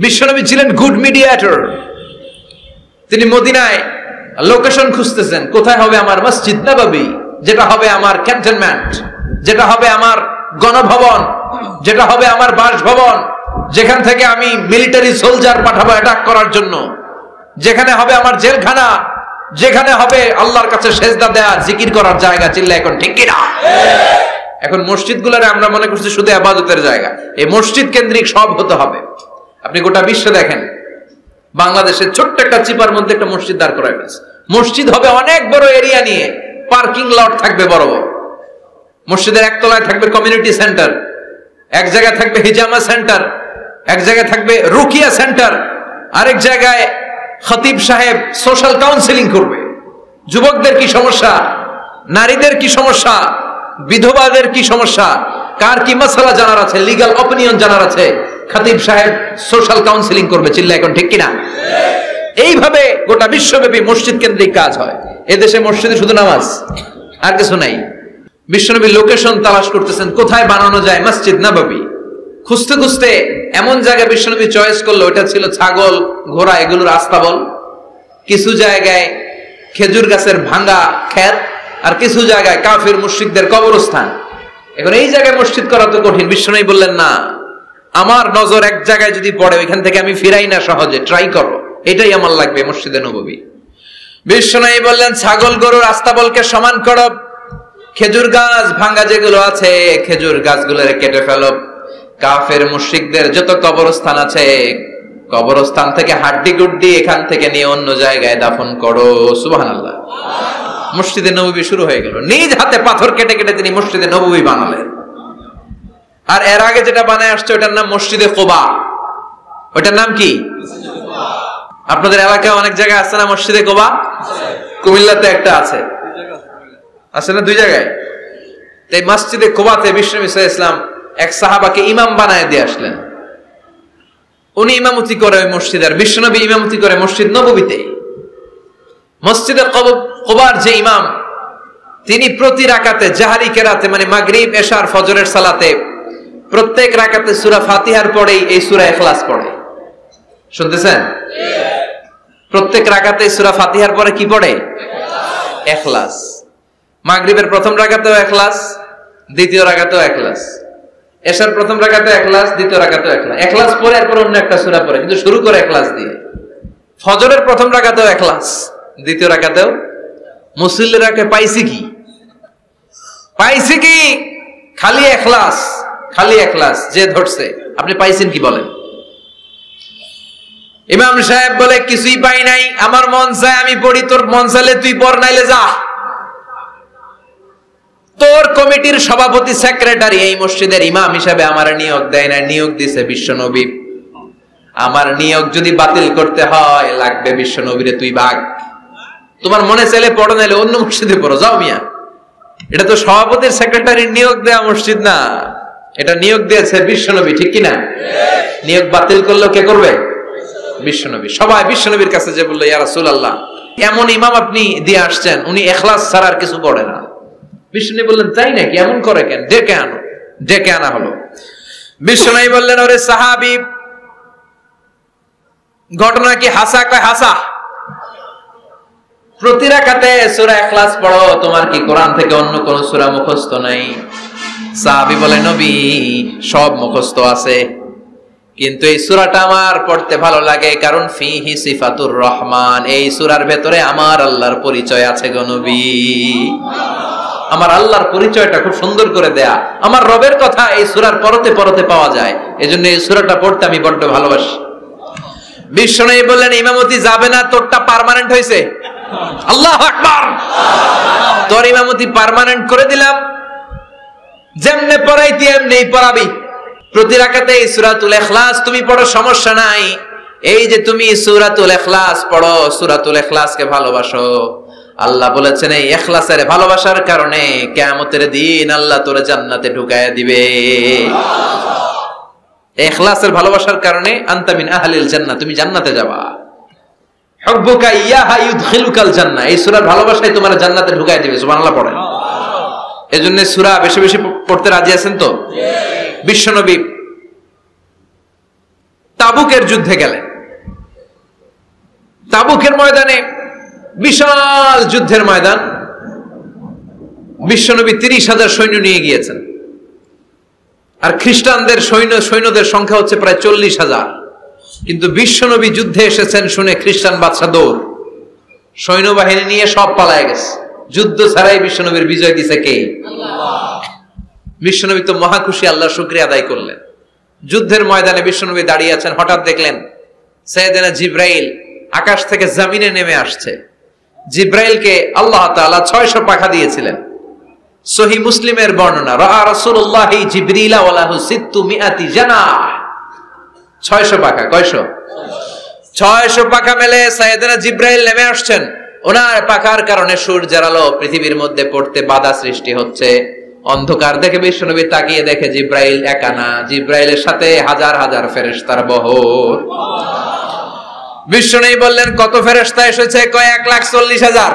বিশ্বনবী ছিলেন গুড মিডিয়েটর। তিনি মদিনায় লোকেশন খুঁজতেছেন, কোথায় হবে আমার মসজিদ নববী। যেটা হবে আমার ক্যান্টনমেন্ট, যেটা হবে আমার গণভবন, যেটা হবে আমার বাসভবন, যেখান থেকে আমি মিলিটারি সোলজার পাঠাবো অ্যাটাক করার জন্য, যেখানে হবে আমার জেলখানা, যেখানে হবে আল্লাহর কাছে সেজদা দেয়া জিকির করার জায়গা। চিল্লা এখন ঠিক কিনা? এখন মসজিদগুলোরে আমরা মনে করছি শুধু ইবাদতের জায়গা। এই মসজিদ কেন্দ্রিক সব হতে হবে। আপনি গোটা বিশ্বে দেখেন, বাংলাদেশের ছোট্ট একটা চিপার মধ্যে একটা মসজিদ দাঁড় করায় ফেলেছে। মসজিদ হবে অনেক বড় এরিয়া নিয়ে, পার্কিং লট থাকবে বড় বড়। মসজিদের একতলায় থাকবে কমিউনিটি সেন্টার, এক জায়গায় থাকবে হিজামা সেন্টার, এক জায়গায় থাকবে রুকিয়া সেন্টার, আরেক জায়গায় খতিব সাহেব সোশ্যাল কাউন্সিলিং করবে। যুবকদের কি সমস্যা, নারীদের কি সমস্যা, বিধবাদের কি সমস্যা, কার কি মাসআলা জানার আছে, লিগ্যাল অপিনিয়ন জানার আছে, খতিব সাহেব সোশ্যাল কাউন্সিলিং করবে। চিল্লা এখন ঠিক কিনা? এইভাবে গোটা বিশ্বব্যাপী মসজিদ কেন্দ্রিক কাজ হয়। এদেশে মসজিদে শুধু নামাজ, আর কিছু নাই। বিশ্বনবী লোকেশন তালাশ করতেছেন কোথায় বানানো যায় মসজিদ নববী। খুঁজতে খুঁজতে এমন জায়গায় বিশ্বনবী চয়েস করলো, ওটা ছিল ছাগল ঘোড়া এগুলোর আস্তাবল, কিছু জায়গায় খেজুর গাছের ভাঙ্গা ক্ষেত, আর কিছু জায়গায় কাফির মুশরিকদের কবরস্থান। এখন এই জায়গায় মসজিদ করা তো কঠিন। বিশ্বনবী বললেন না, আমার নজর এক জায়গায় যদি পড়ে ওইখান থেকে আমি ফিরাই না সহজে, ট্রাই করো, এটাই আমার লাগবে মসজিদে নববী। বিশ্বনবী বললেন ছাগল গরুর আস্তাবলকে সমান করো, খেজুর গাছ ভাঙ্গা যেগুলো আছে খেজুর গাছগুলোরে কেটে ফেলো, কাফের মুশরিকদের যত কবরস্থান আছে কবরস্থান থেকে হাড্ডি গুড্ডি এখান থেকে নিয়ে অন্য জায়গায় দাফন করো। সুবহানাল্লাহ। মসজিদে নববী শুরু হয়ে গেল। নিজ হাতে পাথর কেটে কেটে তিনি মসজিদে নববী বানালেন। আর এর আগে যেটা বানায় আসছে ওটার নাম মসজিদে কুবা। ওটার নাম কি? আপনাদের এলাকায় অনেক জায়গায় আছে না মসজিদে কুবা? কুমিল্লাতে একটা আছে, আছে না? 2 জায়গায়। তাই মসজিদে কুবাতে বিশ্বনবী সাল্লাল্লাহু আলাইহি ওয়াসাল্লাম এক সাহাবাকে ইমাম বানায় দিয়ে আসলেন। উনি ইমামতি করে ওই মসজিদে, আর বিশ্বনবী ইমামতি করে মসজিদ নববীতে। মসজিদে কুবার যে ইমাম, তিনি প্রতি রাকাতে জাহরি কেরাতে মানে মাগরিব এশার ফজরের সালাতে প্রত্যেক রাকাতে সূরা ফাতিহার পরেই এই সূরা ইখলাস পড়ে। শুনতেছেন? প্রত্যেক রাকাতে সূরা ফাতিহার পরে কি পড়ে? ইখলাস। মাগরিবের প্রথম রাকাতেও ইখলাস, দ্বিতীয় রাকাতেও ইখলাস, এশার প্রথম রাকাতে ইখলাস, দ্বিতীয় রাকাতেও ইখলাস। ইখলাস পরে এরপর অন্য একটা সূরা পড়ে, কিন্তু শুরু করে ইখলাস দিয়ে। ফজরের প্রথম রাকাতেও ইখলাস, দ্বিতীয় রাকাতেও। মুসল্লিরাকে পাইছি কি? পাইছি কি? খালি ইখলাস, খালি ইখলাস। যে ধরছে আপনি পাইছেন কি বলেন? ইমাম সাহেব বলে কিছুই পাই নাই, আমার মন চায় আমি পড়ি, তোর মন চাইলে তুই পড়, নাইলে যা। তোর কমিটির সভাপতি সেক্রেটারি এই মসজিদের ইমাম হিসাবে আমার নিয়োগ দেয় না, নিয়োগ দিছে বিশ্বনবী। আমার নিয়োগ যদি বাতিল করতে হয় লাগবে বিশ্বনবীরে তুই ভাগ। তোমার মনে চাইলে পড়ো, নাইলে অন্য মসজিদে পড়ো, যাও মিয়া। এটা তো সভাপতির সেক্রেটারির নিয়োগ দেয়া মসজিদ না, এটা নিয়োগ দিয়েছে বিশ্বনবী। ঠিক কিনা? নিয়োগ বাতিল করলেও কে করবে? বিশ্বনবী। সবাই বিশ্বনবীর কাছে যে বললো, ইয়া রাসূলুল্লাহ, এমন ইমাম আপনি দিয়ে আসছেন, উনি ইখলাস ছাড়া আর কিছু পড়ে না। বিশ্বনবী বললেন, তাই নাকি? এমন করে কেন? ডেকে আনো। ডেকে আনা হলো। বিশ্বনবী বললেন, ওরে সাহাবী, ঘটনা কি হাসা? কয় হাসা। প্রতি রাকাতে সূরা ইখলাস পড়ো, তোমার কি কোরআন থেকে অন্য কোন সূরা মুখস্থ নাই? সাহাবী বলে, নবী সব মুখস্থ আছে, কিন্তু এই সূরাটা আমার পড়তে ভালো লাগে, কারণ ফিহি সিফাতুর রহমান, এই সূরার ভেতরে আমার আল্লাহর পরিচয় আছে গো নবী। আমার আল্লাহর পরিচয়টা খুব সুন্দর করে দেয়া, আমার রবের কথা এই সূরার পরতে পরতে পাওয়া যায়, এজন্য এই সূরাটা পড়তে আমি বড্ড ভালোবাসি। বিশ্বনবী বললেন, ইমামতি যাবে না, তোরটা পার্মানেন্ট হয়েছে। আল্লাহু আকবার। তোর ইমামতি পার্মানেন্ট করে দিলাম, যেমনে পড়াইতি এমনি পড়াবি। প্রতি রাকাতে এই সূরাতুল ইখলাস তুমি পড়ো, সমস্যা নাই। এই যে তুমি সূরাতুল ইখলাস পড়ো, সূরাতুল ইখলাসকে ভালোবাসো, আল্লাহ বলেছেন এই ইখলাসের ভালোবাসার কারণে কিয়ামতের দিন আল্লাহ তোরে জান্নাতে ঢুকায়া দিবে। ইখলাসের ভালোবাসার কারণে আনতা মিন আহলিল জান্নাহ, তুমি জান্নাতে যাবা। হুব্বুকা ইয়াহা ইউদখিলুকাল জান্নাহ, এই সূরার ভালোবাসায় তোমার জান্নাতে ঢুকায়া দিবে। সুবহানাল্লাহ পড়েন। এজন্য সূরা বেশি বেশি পড়তে রাজি আছেন তো? বিশ্বনবী তাবুকের যুদ্ধে গেলেন। তাবুকের ময়দানে বিশাল যুদ্ধের ময়দান, বিশ্বনবী 30,000 সৈন্য নিয়ে গিয়েছেন, আর খ্রিস্টানদের সৈন্যদের সংখ্যা হচ্ছে প্রায় 40,000। কিন্তু বিশ্বনবী যুদ্ধে এসেছেন শুনে খ্রিস্টান বাদশা দৌড়, সৈন্যবাহিনী নিয়ে সব পালায় গেছে। যুদ্ধ ছাড়াই বিশ্বনবীর বিজয় দিছে কে? বিশ্বনবী তো মহা খুশি, আল্লাহর শুকরিয়া আদায় করলেন। যুদ্ধের ময়দানে বিশ্বনবী দাঁড়িয়ে আছেন, হঠাৎ দেখলেন সাইয়েদনা জিব্রাইল আকাশ থেকে জমিনে নেমে আসছে। জিব্রাইলকে আল্লাহ তাআলা 600 পাখা দিয়েছিলেন। সহিহ মুসলিমের বর্ণনা, রাআ রাসূলুল্লাহি জিবরিলা ওয়া লাহু 600 জানাহ। 600 পাখা। কয়শো? 600 পাখা মেলে সাইয়েদনা জিব্রাইল নেমে আসছেন। ওনার পাখার কারণে সূর্যের আলো পৃথিবীর মধ্যে পড়তে বাধা সৃষ্টি হচ্ছে। অন্ধকার দেখে বিশ্বনবী তাকিয়ে দেখে জিব্রাইল একা না, জিব্রাইলের সাথে হাজার হাজার ফেরেশতার বহর। বিশ্বনবী বললেন, কত ফেরেশতা এসেছে? কয় 1,40,000।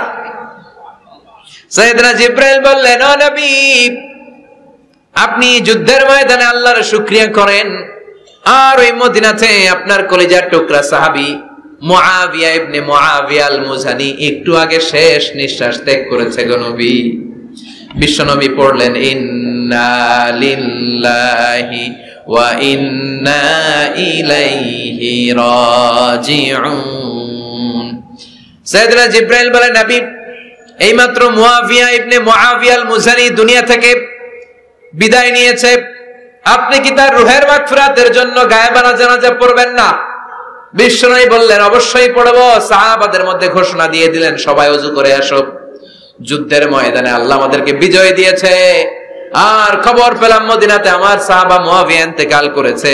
সাইয়েদনা জিব্রাইল বললেন, ও নবী, আপনি যুদ্ধের ময়দানে আল্লাহর শুকরিয়া করেন, আর ওই মদিনাতে আপনার কলিজার টুকরা সাহাবী মুআবিয়া ইবনে মুআবিয়া আল মুজানি একটু আগে শেষ নিঃশ্বাস ত্যাগ করেছে গো নবী। বিশ্বনবী পড়লেন, ইন্না লিল্লাহি ওয়া ইন্না ইলাইহি রাজিউন। সাইয়েদনা জিব্রাইল বলেন, নবী, এইমাত্র মুআবিয়া ইবনে মুআবিয়া আল মুজানি দুনিয়া থেকে বিদায় নিয়েছে, আপনি কি তার রূহের মাগফিরাতের জন্য গায়েবানা জানাজা পড়বেন না? বিশ্বনবী বললেন, অবশ্যই পড়ব। সাহাবাদের মধ্যে ঘোষণা দিয়ে দিলেন, সবাই ওযু করে আসো। যুদ্ধের ময়দানে আল্লাহ আমাদেরকে বিজয় দিয়েছে, আর খবর পেলাম মদিনাতে আমার সাহাবা মুআবিয়া ইন্তেকাল করেছে।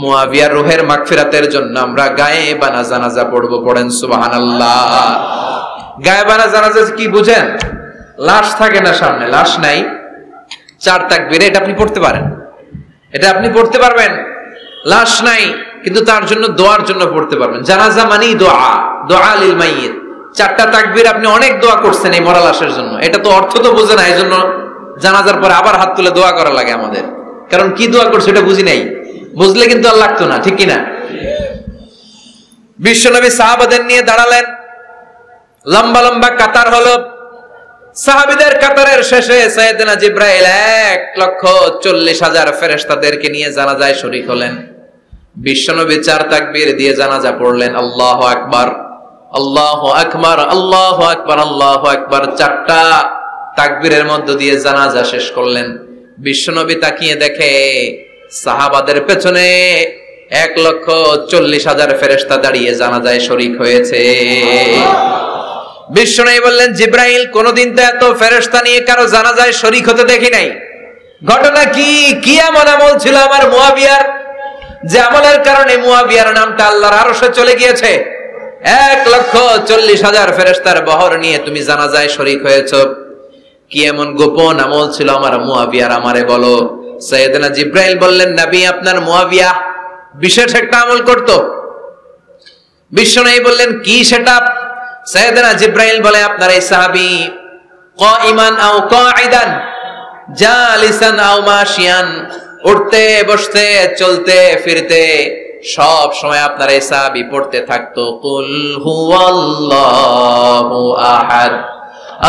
মুআবিয়ার রূহের মাগফিরাতের জন্য আমরা গায়েবানা জানাজা পড়ব। পড়েন সুবহানাল্লাহ। গায়েবানা জানাজা কি বুঝেন? লাশ থাকে না সামনে, লাশ নাই, 4 তাকবীর, এটা আপনি পড়তে পারেন, এটা আপনি পড়তে পারবেন। লাশ নাই কিন্তু তার জন্য দোয়ার জন্য পড়তে পারবেন। জানাজা মানেই দোয়া, দোয়া লিল মাইয়িত। 4টা তাকবীর, আপনি অনেক দোয়া করছেন এই মরা লাশের জন্য। এটা তো অর্থ তো বোঝে না, এই জন্য জানাজার পরে আবার হাত তুলে দোয়া করা লাগে আমাদের, কারণ কি দোয়া করছে এটা বুঝি নাই। বুঝলে কিন্তু আর লাগতো না, ঠিক কিনা? বিশ্বনবী সাহাবাদের নিয়ে দাঁড়ালেন, লম্বা লম্বা কাতার হলো। সাহাবীদের কাতারের শেষে সাইয়েদনা জিব্রাইল 1,40,000 ফেরেশতাদেরকে নিয়ে জানাজায় শরীক হলেন। বিশ্বনবী 4 তাকবীর দিয়ে জানাজা পড়লেন, আল্লাহু আকবার, আল্লাহু আকবার, আল্লাহু আকবার, আল্লাহু আকবার। 4টা তাকবীরের মধ্য দিয়ে জানাজা শেষ করলেন। বিশ্বনবী তাকিয়ে দেখে সাহাবাদের পেছনে 1,40,000 ফেরেশতা দাঁড়িয়ে জানাজায় শরীক হয়েছে। বিশ্বনবী বললেন, জিব্রাইল, কোনদিন তো এত ফেরেশতা নিয়ে কারো জানাজায় শরীক হতে দেখি নাই। ঘটনা কি? কি এমন আমল ছিল আমার মুআবিয়ার, যে আমলের কারণে মুআবিয়ার নামটা আল্লাহর আরশে চলে গিয়েছে? 1,40,000 ফেরেশতার বহর নিয়ে তুমি জানাজায় শরীক হয়েছো। কি এমন গোপন আমল ছিল আমার মুআবিয়ার, আমারে বলো। সাইয়েদনা জিব্রাইল বললেন, নবী, আপনার মুআবিয়া বিশেষ একটা আমল করত। বিশ্বনবী বললেন, কি সেটা? সাইয়েদনা জিব্রাইল বলে, আপনার এই সাহাবী কাইমান আও কাঈদান, জালিসান আও মাশিয়ান, উঠতে বসতে চলতে ফিরতে সব সময় আপনার এই সাহাবী পড়তে থাকতো, কুল হুয়াল্লাহু আহাদ,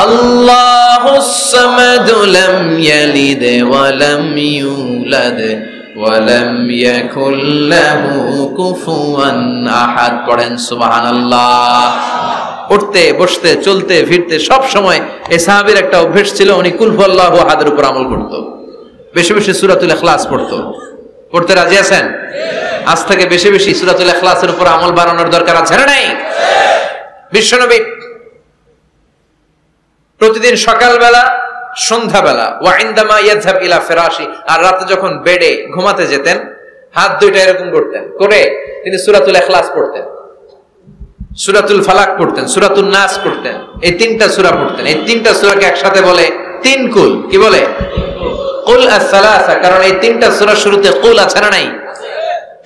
আল্লাহুস সামাদ, লাম ইয়ালিদ ওয়া লাম ইউলাদ ওয়া লাম ইয়াকুল লাহু কুফুয়ান আহাদ। পড়েন সুবহানাল্লাহ। উঠতে বসতে চলতে ফিরতে সব সময় এই সাহাবীর একটা অভ্যাস ছিল, উনি কুল হুয়াল্লাহু আহাদের উপর আমল করত। বেশি বেশি সূরাতুল ইখলাস পড়তো। পড়তে রাজি আছেন? আজ থেকে বেশি বেশি সূরাতুল ইখলাসের উপর আমল বানানোর দরকার আছে না নাই? বিশ্বনবী প্রতিদিন সকালবেলা, সন্ধ্যাবেলা, ওয়া ইনদামা ইয়াযহাব ইলা ফিরাশি, আর রাতে যখন বেডে ঘুমাতে যেতেন, হাত দুইটা এরকম করতেন, করে তিনি সূরাতুল ইখলাস পড়তেন, সূরাতুল ফালাক পড়তেন, সূরাতুন নাস পড়তেন। এই 3টা সূরা পড়তেন। এই 3টা সূরাকে একসাথে বলে 3 কুল। কি বলে? কুল আস-সালাসা। কারণ এই 3টা সূরার শুরুতে কুল আছে না নাই?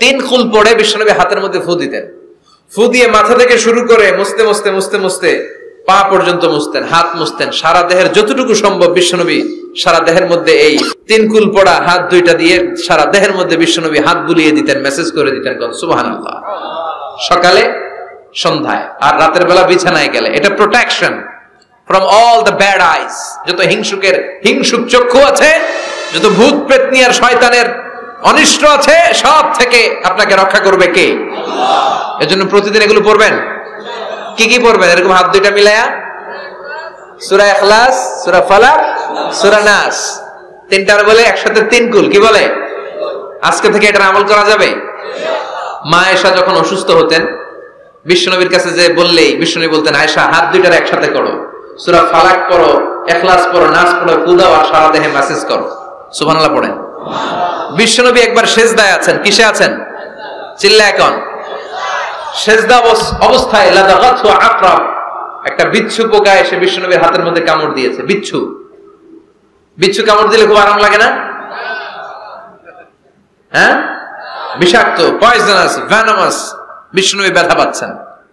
3 কুল পড়ে বিশ্বনবী হাতের মধ্যে ফু দিতেন। ফু দিয়ে মাথা থেকে শুরু করে মুছতে মুছতে মুছতে মুছতে পা পর্যন্ত মুছতেন, হাত মুছতেন, সারা দেহের যতটুকু সম্ভব বিশ্বনবী সারা দেহের মধ্যে এই 3 কুল পড়া হাত দুইটা দিয়ে সারা দেহের মধ্যে বিশ্বনবী হাত বুলিয়ে দিতেন, মেসেজ করে দিতেন, সুবহানাল্লাহ। সকালে, সন্ধ্যায়, আর রাতের বেলা বিছানায় গেলে। এটা protection. from all the bad eyes, যত হিংসুক চক্ষু আছে, যত ভূত প্রেতনি আর শয়তানের অনিষ্ট আছে, সব থেকে আপনাকে রক্ষা করবে কে? আল্লাহ। এজন্য প্রতিদিন এগুলো পড়বেন। কি কি পড়বেন? এরকম হাত দুইটা মিলায়া সূরা ইখলাস, সূরা ফালাক, সূরা নাস, তিনটার বলে একসাথে তিন কুল। কি বলে? আজকে থেকে এটা আমল করা যাবে। মা আয়েশা যখন অসুস্থ হতেন, বিশ্বনবীর কাছে যে বললেই বিশ্বনবী বলতেন, আয়েশা হাত দুইটার একসাথে করো, সূরা ফালাক পড়ো, ইখলাস পড়ো, নাস পড়ো, ফুদাও আর সারা দেহে মেসেজ করো। সুবহানাল্লাহ পড়েন। বিশ্বনবী একবার সেজদায় আছেন। কিসে আছেন? চিল্লা এখন। সেজদা অবস্থায় লাদাগাতহু আকরাব, একটা বিচ্ছু পোকা এসে বিশ্বনবীর হাতের মধ্যে কামড় দিয়েছে। বিচ্ছু কামড় দিলে খুব আরাম লাগে না? হ্যাঁ, বিষাক্ত, পয়জনাস, ভেনামাস। বিশ্বনবী ব্যথা পাচ্ছেন,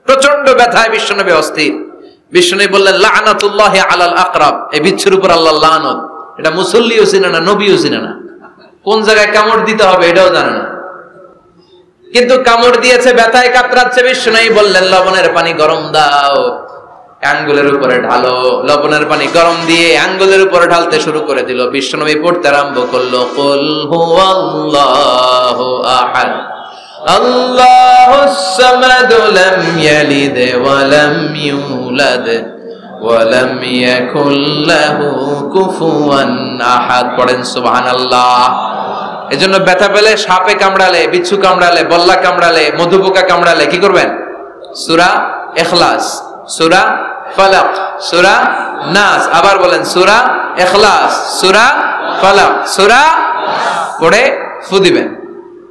প্রচন্ড ব্যথায় বিশ্বনবী অস্থির। বিশ্বনবী বললেন, লাআনাতুল্লাহি আলাল আকরাব, এই বিচ্ছুর উপর আল্লাহর লানত। এটা মুসল্লিও চিনে না, নবীও চিনে না, কোন জায়গায় কামড় দিতে হবে এটাও জানে না, কিন্তু কামড় দিয়েছে, ব্যথায় কাতরাচ্ছে। বিশ্বনবী বললেন, লবণের পানি গরম দাও, আঙ্গুলের উপরে ঢালো। লবণের পানি গরম দিয়ে আঙ্গুলের উপরে ঢালতে শুরু করে দিল। বিশ্বনবী পড়তে আরম্ভ করলো, কুল হুয়াল্লাহু আহাদ আল্লাহুস সামাদ লাম ইয়ালিদ ওয়া লাম ইউলাদ ওয়া লাম ইয়াকুল লাহু কুফুয়ান আহাদ। পড়েন সুবহানাল্লাহ। এজন্য ব্যথা পেলে, সাপে কামড়ালে, বিচ্ছু কামড়ালে, বল্লা কামড়ালে, মধুপোকা কামড়ালে কি করবেন? সূরা ইখলাস, সূরা ফালাক, সূরা নাস, আবার বলেন সূরা ইখলাস, সূরা ফালাক, সূরা পড়ে ফু দিবেন।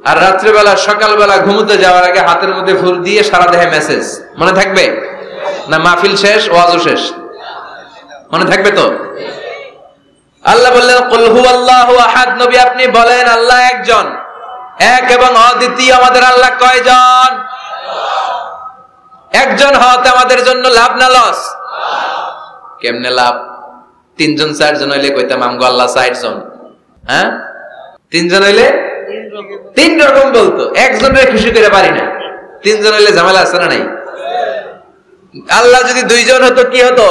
আর রাত্রিবেলা, সকালবেলা ঘুমোতে যাওয়ার আগে হাতের মধ্যে ফুল দিয়ে সারা দেহে মেসেজ। মনে থাকবে না? মাহফিল শেষ, ওয়াজও শেষ, মনে থাকবে তো? আল্লাহ বললেন, কুল হুয়াল্লাহু আহাদ। নবী আপনি বলেন, আল্লাহ একজন, এক এবং অদ্বিতীয়। আমাদের আল্লাহ কয়জন? একজন হওয়াতে আমাদের জন্য লাভ না লস? কেমনে লাভ? তিনজন চারজন হইলে কইতাম আমগো আল্লাহ 60 জন। হ্যাঁ, তিনজন হইলে তিন রকম বলতো, একজনের খুশি করে পারি না। তিনজন হইলে ঝামেলা আছে না নাই? আল্লাহ যদি দুইজন হতো কি হতো?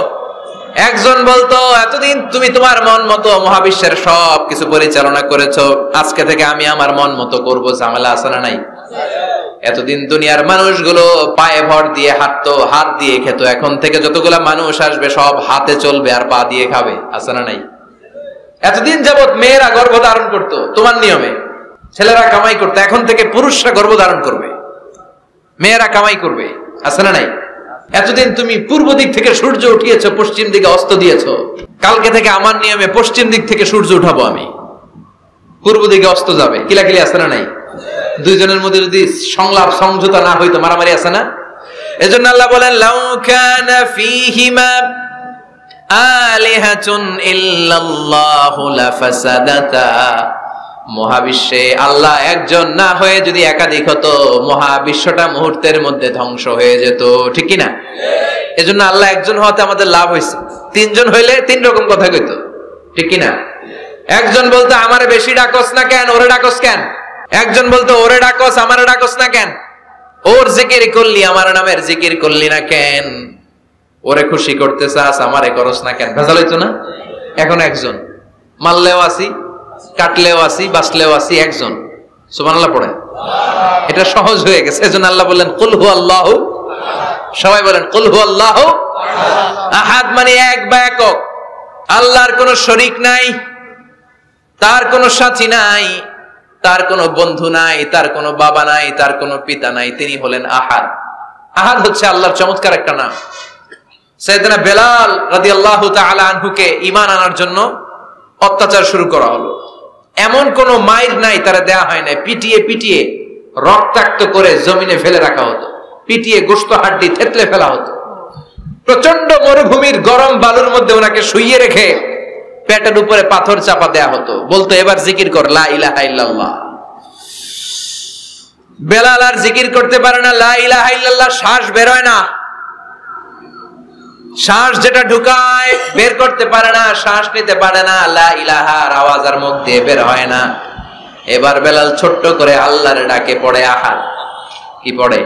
একজন বলতো, এতদিন তুমি তোমার মন মতো মহাবিশ্বের সব কিছু পরিচালনা করেছো, আজকে থেকে আমি আমার মন মতো করবো। ঝামেলা আছে না নাই? এতদিন দুনিয়ার মানুষগুলো পায়ে ভর দিয়ে হাঁটতো, হাত দিয়ে খেত, এখন থেকে যতগুলা মানুষ আসবে সব হাতে চলবে আর পা দিয়ে খাবে। আছে না নাই? এতদিন যাবত মেয়েরা গর্ভধারণ করতো তোমার নিয়মে, ছেলেরা কামাই করতো, এখন থেকে পুরুষরা গর্ভধারণ করবে, মেয়েরা কামাই করবে। আছে না নাই? এতদিন তুমি পূর্ব দিক থেকে সূর্য উঠিয়েছো, পশ্চিম দিকে অস্ত দিয়েছো, কালকে থেকে আমার নিয়মে পশ্চিম দিক থেকে সূর্য উঠাবো আমি, পূর্ব দিকে অস্ত যাবে। কিলাকিলি আছে না নাই? দুইজনের মধ্যে যদি সংলাপ সমঝোতা না হইতো মারামারি আছে না? এজন্য আল্লাহ বলেন, লাউ কানা ফীহিমা আলিহাতুন ইল্লাল্লাহু লাফাসাদাতা। মহাবিশ্বে আল্লাহ একজন না হয়ে যদি একাধিক হতো, মহাবিশ্বটা মুহূর্তের মধ্যে ধ্বংস হয়ে যেত। ঠিক কি না? এজন্য আল্লাহ একজন হওয়াতে আমাদের লাভ হয়েছে। তিনজন হইলে তিন রকম কথা কইতো। ঠিক কি না? একজন বলতো, আমারে বেশি ডাকস না কেন, ওরে ডাকস কেন? একজন বলতো, ওরে ডাকস, আমারে ডাকস না কেন? ওর জিকির করলি, আমার নামের জিকির করলি না কেন? ওরে খুশি করতে চাস, আমারে করস না কেন? ভেজাল হইতো না? এখন একজন, মারলেও আসি, কাটলেও আসি, বাঁচলেও আসি, একজন। সুবহানাল্লাহ পড়েন। এটা সহজ হয়ে গেছে। এজন্য আল্লাহ বললেন, কুল হুয়াল্লাহু। সবাই বলেন, কুল হুয়াল্লাহু আহাদ, মানে এক বা একক। আল্লাহর কোনো শরীক নাই, তার কোনো সাথী নাই, তার কোনো বন্ধু নাই, তার কোনো বাবা নাই, তার কোনো পিতা নাই। তিনি হলেন আহাদ। আহাদ হচ্ছে আল্লাহর চমৎকার একটা নাম। সাইয়েদনা বেলাল রাদিয়াল্লাহু তাআলা আনহুকে ঈমান আনার জন্য অত্যাচার শুরু করা হলো। এমন কোন মাইর নাই তারা দেয়া হয় না, পিটিয়ে পিটিয়ে রক্তাক্ত করে জমিনে ফেলে রাখা হতো, পিটিয়ে গোশত হাড্ডি থেতলে ফেলা হতো। প্রচন্ড মরুভূমির গরম বালুর মধ্যে ওনাকে শুইয়ে রেখে পেটের উপরে পাথর চাপা দেয়া হতো। বলতো, এবার জিকির কর লা ইলাহা ইল্লাল্লাহ। বেলাল আর জিকির করতে পারে না, লা ইলাহা ইল্লাল্লাহ শ্বাস বের হয় না, শ্বাস যেটা ঢুকায় বের করতে পারে না, শ্বাস নিতে পারে না, লা ইলাহার আওয়াজ আর মুখ দিয়ে বের হয় না। এবার বেলাল ছোট্ট করে আল্লাহর ডাকে পড়ে আহাদ। কি পড়ে?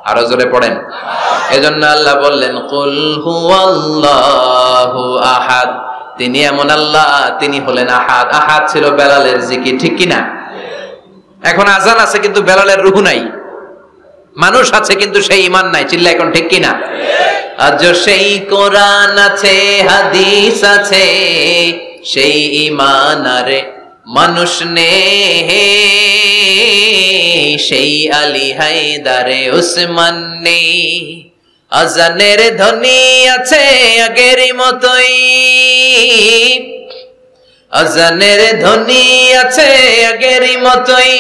আরো জোরে পড়েন। এজন্য আল্লাহ বললেন কুল হুয়াল্লাহু আহাদ, তিনি এমন আল্লাহ, তিনি হলেন আহাদ। আহাদ ছিল বেলালের জিকির, ঠিক কিনা? এখন আজান আছে কিন্তু বেলালের রূহ নাই, মানুষ আছে কিন্তু সেই ঈমান নাই, চিল্লা এখন ঠিক কিনা? আজ সেই কোরআন আছে, হাদিস আছে, সেই ঈমান আরে মানুষ নে, সেই আলী হায়দারে উসমান নেই। আজানের ধ্বনি আছে আগেরই মতোই, আজানের ধ্বনি আছে আগেরই মতোই,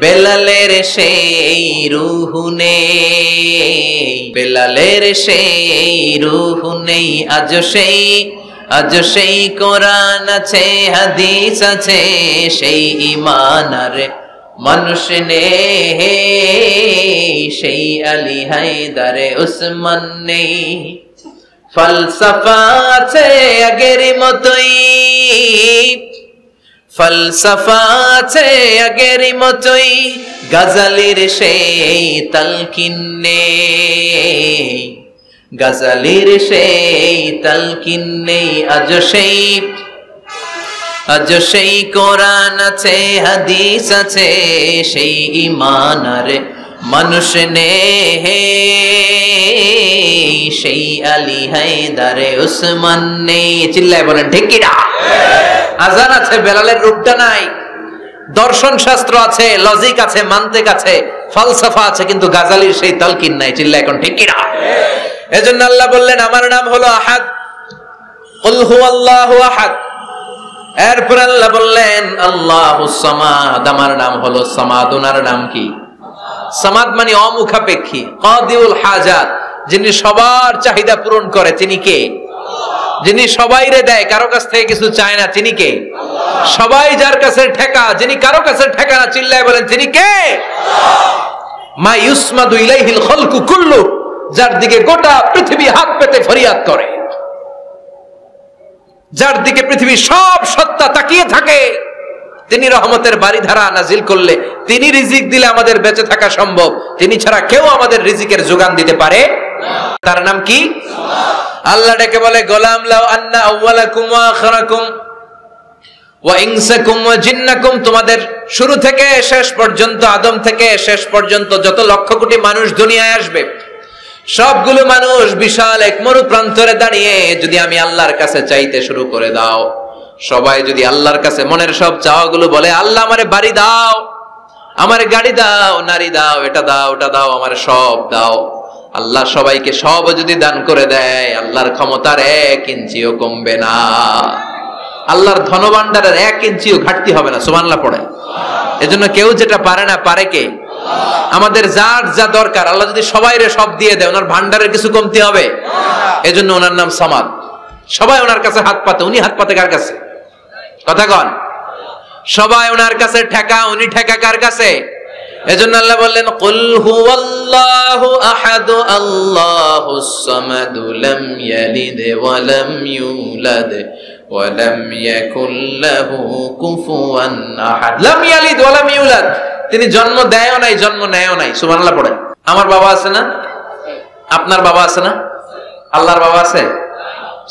বেলালের সেই রূহ নেই, বেলালের সেই রূহ নেই। আজ সেই কোরআন আছে, হাদিস আছে, সেই ঈমান আরে মানুষ নেই, সেই আলী হায়দারে উসমান নেই। ফলসফা আছে আগেরই মতোই, ফলসফা আছে আগেরই মতোই, গাজালির সেই তালকিন নেই, গাজালির সেই তালকিন নেই। আজ সেই কোরআন আছে, হাদিস আছে, সেই ঈমান আরে মানুষ নেই, সেই আলী হায়দারে উসমান নেই। চিল্লায় বলেন ঠিক কিনা? আজান আছে, বেলালের রূপটা নাই। দর্শন শাস্ত্র আছে, লজিক আছে, মান্তিক আছে, ফালসাফা আছে, কিন্তু গাজালির সেই তালকিন নাই। চিল্লায় এখন ঠিক কিনা? এজন্য আল্লাহ বললেন আমার নাম হলো আহাদ, কুল হুয়াল্লাহু আহাদ। এরপর আল্লাহ বললেন আল্লাহুস সামাদ, আমার নাম হলো সামাদ। ওনার নাম কি? সামাদ মানে অমুখাপেক্ষী, কাদিউল হাজাত, যিনি সবার চাহিদা পূরণ করে। তিনি কে? যিনি সবাইরে দেয়, কারো কাছ থেকে কিছু চায় না। তিনি কে? সবাই যার কাছে ঠেকা, যিনি কারো কাছে ঠেকা না। চিল্লায় বলেন তিনি কে? মা ইউসমাদু ইলাইহিল খালকু কুল্লু, যার দিকে গোটা পৃথিবী হাত পেতে ফরিয়াদ করে, যার দিকে পৃথিবীর সব সত্তা তাকিয়ে থাকে। তিনি রহমতের বারিধারা নাজিল করলে, তিনি রিজিক দিলে আমাদের বেঁচে থাকা সম্ভব। তিনি ছাড়া কেউ আমাদের রিজিকের যোগান দিতে পারে না। তার নাম কি? আল্লাহ ডেকে বলে গোলাম লাউ আন্না আউওয়ালাকুম ওয়া আখিরাকুম ওয়া ইনসাকুম ওয়া জিন্নাকুম, তোমাদের শুরু থেকে শেষ পর্যন্ত, আদম থেকে শেষ পর্যন্ত যত লক্ষ কোটি মানুষ দুনিয়ায় আসবে, সবগুলো মানুষ বিশাল এক মরু প্রান্তরে দাঁড়িয়ে যদি আমি আল্লাহর কাছে চাইতে শুরু করে দাও, সবাই যদি আল্লাহর কাছে মনের সব চাওয়াগুলো বলে, আল্লাহ আমারে বাড়ি দাও, আমারে গাড়ি দাও, নারী দাও, এটা দাও, ওটা দাও, আমারে সব দাও, আল্লাহ সবাইকে সব যদি দান করে দেয়, আল্লাহর ক্ষমতার 1 ইঞ্চিও কমবে না, আল্লাহর ধনভাণ্ডারের 1 ইঞ্চিও ঘাটতি হবে না। সুবহানাল্লাহ পড়ে। এজন্য কেউ যেটা পারে না, পারে কে? আমাদের যার যা দরকার আল্লাহ যদি সবাইরে সব দিয়ে দেয়, ওনার ভান্ডারের কিছু কমতি হবে? এজন্য ওনার নাম সামাদ। সবাই ওনার কাছে হাত পাতে। উনি হাত পাতে কার কাছে? কথা কন। সবাই ওনার কাছে ঠেকা, উনি ঠেকা কার কাছে? এজন্য আল্লাহ বললেন কুল হুয়াল্লাহু আহাদ আল্লাহুস সামাদ লাম ইয়ালিদ ওয়া লাম ইউলাদ ওয়া লাম ইয়াকুল লাহু কুফুয়ান আহাদ। লাম ইয়ালিদ ওয়া লাম ইউলাদ, তিনি জন্ম দেয়ও নাই, জন্ম নেয়ও নাই। সুবহানাল্লাহ পড়েন। আমার বাবা আছে না? আপনার বাবা আছে না? আল্লাহর বাবা আছে?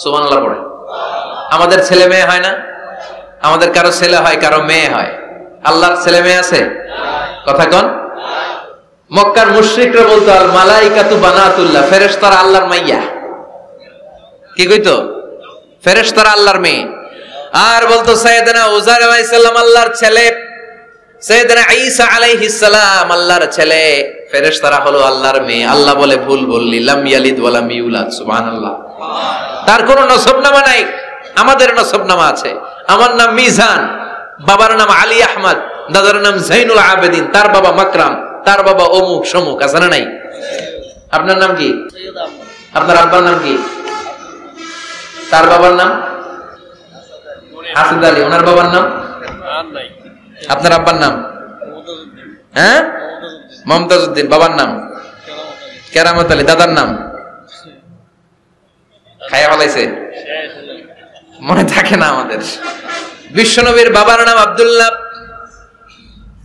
সুবহানাল্লাহ পড়েন। আমাদের ছেলে মেয়ে হয় না? আমাদের কারো ছেলে হয়, কারো মেয়ে হয়। আল্লাহর ছেলে মেয়ে আছে? কথা কন। মক্কার মুশরিকরা বলতো আল মালাইকাতু বানাতুল্লাহ, ফেরেশতারা আল্লাহর মাইয়া। কি কইতো? ফেরেশতারা আল্লাহর মেয়ে। আর বলতো সাইয়েদনা উযাইর আলাইহিস সালাম আল্লাহর ছেলে, সাইয়েদনা ঈসা আলাইহিস সালাম আল্লাহর ছেলে, ফেরেশতারা হলো আল্লাহর মেয়ে। আল্লাহ বলে ভুল বললি, লাম ইয়ালিদ ওয়া লাম ইউলাদ। সুবহানাল্লাহ। তার কোনো নসবনামা নাই, আমাদের নসবনামা আছে। আমার নাম মিজান, বাবার নাম আলী আহমদ, দাদার নাম জাইনুল আবেদিন, তার বাবা মাকরাম, তার বাবা অমুক সমুক। আছে না নাই? আপনার নাম কি? আপনার আব্বার নাম কি? তার বাবার নাম হাসিদ আলী, ওনার বাবার নাম? আপনার আব্বার নাম? হ্যাঁ, মমতাজ উদ্দিন। বাবার নাম কেরামত আলী। দাদার নাম খায়া ফেলাইছে, মনে থাকে না আমাদের। বিশ্বনবীর বাবার নাম আব্দুল্লাহ,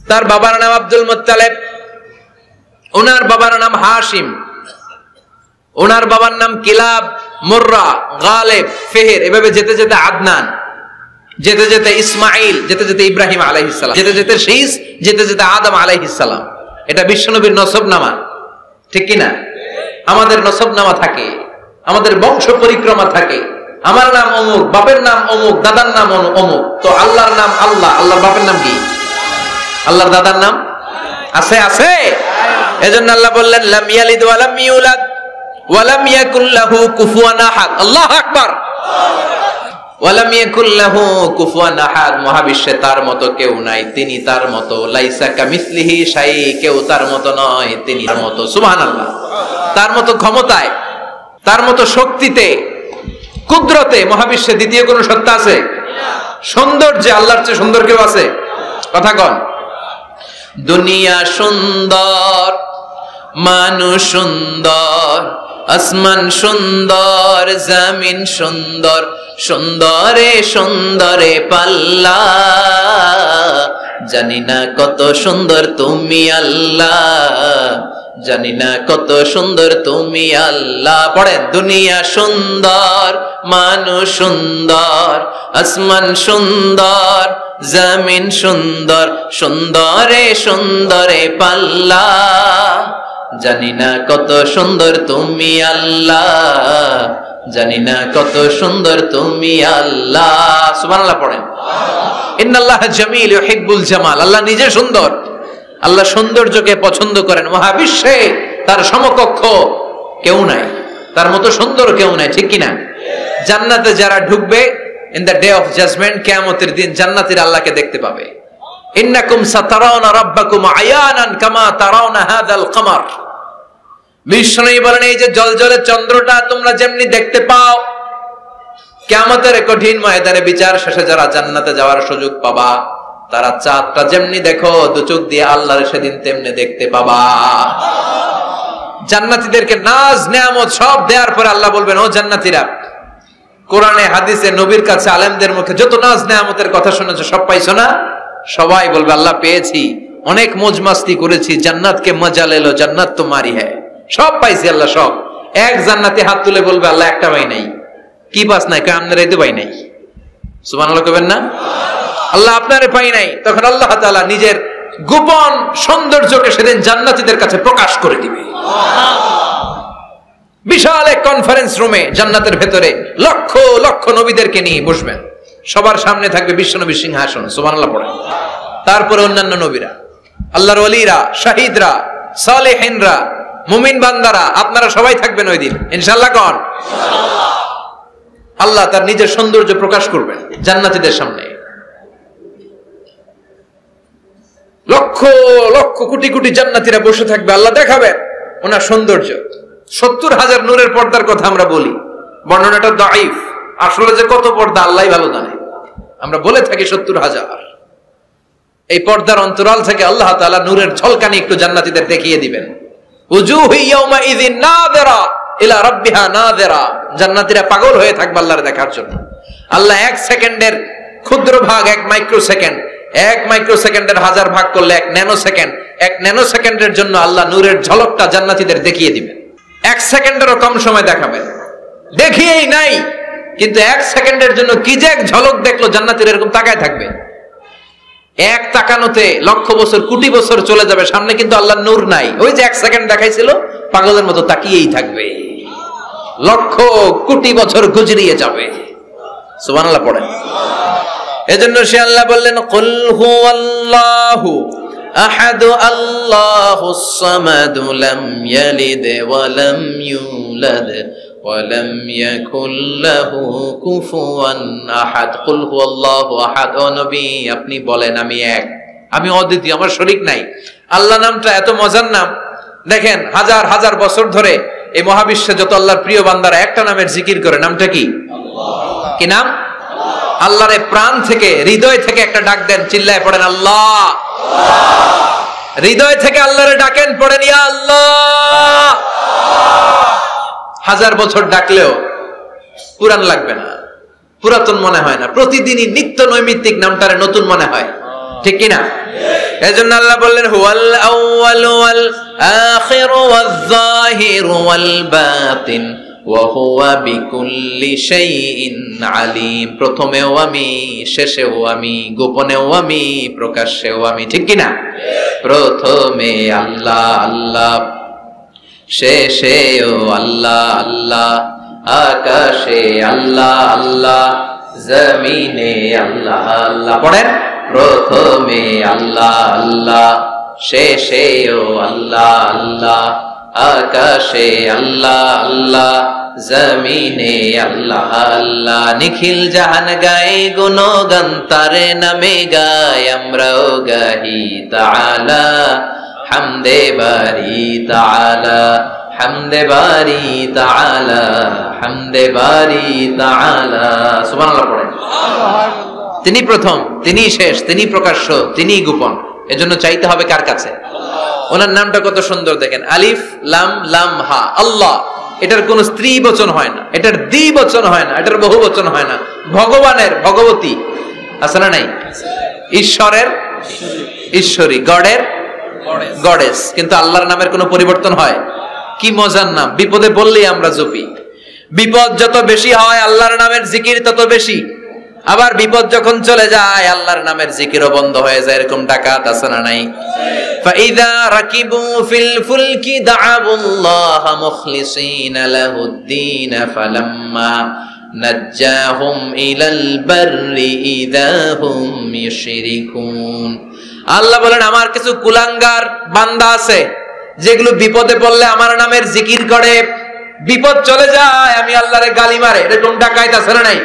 তার বাবার নাম আব্দুল মুত্তালিব। ওনার বাবার নাম হাশিম, ওনার বাবার নাম কিলাব, মুররা, গালেব, ফেহের, এভাবে যেতে যেতে আদনান, যেতে যেতে ইসমাইল, যেতে যেতে ইব্রাহিম আলাইহিস সালাম, যেতে যেতে শীস, যেতে যেতে আদম আলাইহিস সালাম। এটা বিশ্বনবীর নসবনামা, ঠিক কিনা? আমাদের নসবনামা থাকে, আমাদের বংশ পরিক্রমা থাকে। আমার নাম অমুক, বাপের নাম অমুক, দাদার নাম অমুক। তো আল্লাহর নাম আল্লাহ, আল্লাহর বাপের নাম কি? আল্লাহর দাদার নাম আছে? আছে। এজন্য আল্লাহ বললেন লাম ইয়ালিদ ওয়া লাম ইউলাদ ওয়া লাম ইয়াকুল লাহু কুফুয়ান আহাদ। আল্লাহু আকবার। ওয়া লাম ইয়াকুল লাহু কুফুয়ান আহাদ, মহাবিশ্বে তার মতো কেউ নাই, তিনি তার মতো। লাইসা কামিসলিহি শাই, কেউ তার মতো নয়, তিনি তার মতো। সুবহানাল্লাহ। তার মতো ক্ষমতায়, তার মতো শক্তিতে, কুদরতে মহাবিশ্বে দ্বিতীয় কোন সত্তা আছে? সৌন্দর্যে আল্লাহর চেয়ে সুন্দর কেউ আছে? কথা কন। দুনিয়া সুন্দর, মানুষ সুন্দর, আসমান সুন্দর, জমিন সুন্দর, সুন্দরে সুন্দরে পাল্লা, জানি না কত সুন্দর তুমি আল্লাহ, জানি না কত সুন্দর তুমি আল্লাহ। পড়েন, দুনিয়া সুন্দর, মানুষ সুন্দর, আসমান সুন্দর, জমিন সুন্দর, সুন্দরে সুন্দরে পাল্লা, জানি না কত সুন্দর তুমি আল্লাহ, জানি না কত সুন্দর তুমি আল্লাহ। সুবহানাল্লাহ পড়েন। ইন্নাল্লাহা জামিল ইউহিব্বুল জামাল, আল্লাহ নিজে সুন্দর, আল্লাহ সৌন্দর্যকে পছন্দ করেন। মহাবিশ্বে তার সমকক্ষ কেউ নাই, তার মতো সুন্দর কেউ নাই, ঠিক কিনা? জান্নাতে যারা ঢুকবে in the day of judgement, কিয়ামতের দিন জান্নাতীরা আল্লাহকে দেখতে পাবে। ইন্নাকুম সাতারাউনা রাব্বাকুম আয়ানান কামা তারাউনা হাযাল কমার। বিষ্ণু বলেন, এই যে জলজলে চন্দ্রটা তোমরা যেমনি দেখতে পাও, কিয়ামতের কঠিন ময়দানে বিচার শেষে যারা জান্নাতে যাওয়ার সুযোগ পাবা, তারা চাঁদটা যেমনি দেখো দু চোখ দিয়ে আল্লাহর সেদিন তেমনি দেখতে পাবা। জান্নাতীদেরকে নাজ নেয়ামত সব দেওয়ার পরে আল্লাহ বলবেন, ও জান্নাতীরা, কোরআনে হাদিসে নবীর কাছে আলেমদের মুখে যত নাজ নেয়ামতের কথা শুনেছো সব পাইছো না? সবাই বলবে আল্লাহ পেয়েছি, অনেক মौज मस्ती করেছি, জান্নাতকে মজা লেলো, জান্নাত তোমারই হ্যায়, সব পাইছি আল্লাহ সব। এক জান্নাতি হাত তুলে বলবে আল্লাহ একটা পাই নাই। কি পাস নাই? কয় আপনারাই তো পাই নাই। সুবহানাল্লাহ কইবেন না? আল্লাহ আপনারে পাই নাই। তখন আল্লাহ তাআলা নিজের গোপন সৌন্দর্যকে সেদিন জান্নাতীদের কাছে প্রকাশ করে দিবে। বিশাল এক কনফারেন্স রুমে জান্নাতের ভেতরে লক্ষ লক্ষ নবীদেরকে নিয়ে বসবেন, সবার সামনে থাকবে বিশ্বনবীর সিংহাসন। সুবহানাল্লাহ পড়ে। তারপরে অন্যান্য নবীরা, আল্লাহর ওলিরা, শাহিদরা, সালেহিনরা, মুমিন বান্দারা, আপনারা সবাই থাকবেন ওই দিন ইনশাআল্লাহ। কোন আল্লাহ তার নিজের সৌন্দর্য প্রকাশ করবেন জান্নাতীদের সামনে। লক্ষ লক্ষ কোটি কোটি জান্নাতীরা বসে থাকবে, আল্লাহ দেখাবেন ওনার সৌন্দর্য। 70,000 নূরের পর্দার কথা আমরা বলি, বর্ণনাটা দাঈফ, আসলে যে কত পর্দা আল্লাহই ভালো জানে। আমরা বলে থাকি 70,000। এই পর্দার অন্তরাল থেকে আল্লাহ তাআলা নূরের ঝলকানি একটু জান্নাতীদের দেখিয়ে দিবেন। উজুহু ইয়াউমা ইযিন নাযিরা ইলা রাব্বিহা নাযিরা, জান্নাতীরা পাগল হয়ে থাকবে আল্লাহর দেখার জন্য। আল্লাহ এক সেকেন্ডের ক্ষুদ্র ভাগ, এক মাইক্রো সেকেন্ড, এক মাইক্রো সেকেন্ডের 1000 ভাগ করলে এক ন্যানো সেকেন্ড, এক ন্যানো সেকেন্ডের জন্য আল্লাহ নূরের ঝলকটা জান্নাতীদের দেখিয়ে দিবেন। এক সেকেন্ডেরও কম সময় দেখাবেন, দেখিয়েই নাই, কিন্তু এক সেকেন্ডের জন্য কি যে এক ঝলক দেখলো জান্নাতীরা এরকম তাকায় থাকবে। এক তাকানোতে লক্ষ বছর কোটি বছর চলে যাবে, সামনে কিন্তু আল্লাহর নূর নাই। ওই যে এক সেকেন্ড দেখাইছিল, পাগলের মতো তাকিয়েই থাকবে, লক্ষ কোটি বছর গুজরিয়ে যাবে। সুবহানাল্লাহ পড়েন। এজন্য সে আল্লাহ বললেন, কুল হুয়াল্লাহু আহাদ আল্লাহুস সামাদ লাম ইয়ালিদ ওয়া লাম ইউলাদ ওয়া লাম ইয়াকুল লাহু কুফুয়ান আহাদ। কুল হুয়াল্লাহু আহাদ, ও নবী আপনি বলেন আমি এক, আমি অদ্বিতীয়, আমার শরীক নাই। আল্লাহ নামটা এত মজার নাম, দেখেন হাজার হাজার বছর ধরে এই মহাবিশ্বে যত আল্লাহর প্রিয় বান্দারা একটা নামের জিকির করে, নামটা কি? আল্লাহ। কি নাম? আল্লাহরে প্রাণ থেকে, হৃদয় থেকে একটা ডাক দেন, চিল্লায় পড়েন আল্লাহ। হৃদয় থেকে আল্লাহরে ডাকেন, পড়েন ইয়া আল্লাহ। হাজার বছর ডাকলেও পুরান লাগবে না, পুরাতন মনে হয় না, প্রতিদিনই নিত্য নৈমিত্তিক নামটারে নতুন মনে হয়, ঠিক কিনা? এজন্য আল্লাহ বললেন হুয়াল আউয়াল ওয়াল আখির ওয়াল যাহির ওয়াল বাতিন ওয়া হুয়া বিকুল্লি শাইইন আলিম। প্রথমেও আমি, শেষেও আমি, গোপনেও আমি, প্রকাশ্যেও আমি, ঠিক কি না? প্রথমে আল্লাহ আল্লাহ, শেষেও আল্লাহ আল্লাহ, আকাশে আল্লাহ আল্লাহ, জমিনে আল্লাহ আল্লাহ। পড়েন, প্রথমে আল্লাহ আল্লাহ, শেষেও আল্লাহ আল্লাহ, আকাশে আল্লাহ আল্লাহ, জমিনে আল্লাহ আল্লাহ। নিখিল জাহান গায়ে গুণগান তারে নামে গায়, আমরাও গাহি তাআলা হামদে বারি তাআলা, হামদে বারি তাআলা, হামদে বারি তাআলা। সুবহানাল্লাহ পড়েন। তিনি প্রথম, তিনি শেষ, তিনি প্রকাশ্য, তিনি গোপন। এজন্য চাইতে হবে কার কাছে? ওনার নামটা কত সুন্দর দেখেন, আলিফ লাম লাম হা, আল্লাহ। এটার কোন স্ত্রী বচন হয় না, এটার দ্বি বচন হয় না, এটার বহু বচন হয় না। ভগবানের ভগবতী আছে না নাই? ঈশ্বরের ঈশ্বরী, গডের গডেস। কিন্তু আল্লাহর নামের কোনো পরিবর্তন হয়? কি মজার নাম! বিপদে বললেই আমরা জপি। বিপদ যত বেশি হয় আল্লাহর নামের জিকির তত বেশি। আবার বিপদ যখন চলে যায় আল্লাহর নামের জিকিরও বন্ধ হয়ে যায়। এরকম ডাকাত আছে না নাই? ফাইদা রাকিবু ফিল ফুলকি দাআবুল্লাহ মুখলিসিনা লাহুদ্দিন ফালাম্মা নাজ্জাহুম ইলাল বাররি ইযা হুম ইউশরিকুন। আল্লাহ বলেন, আমার কিছু কুলাঙ্গার বান্দা আছে যেগুলো বিপদে পড়লে আমার নামের জিকির করে, বিপদ চলে যায় আমি আল্লাহরে গালি মারে। এরকম ডাকাইত আছে না নাই?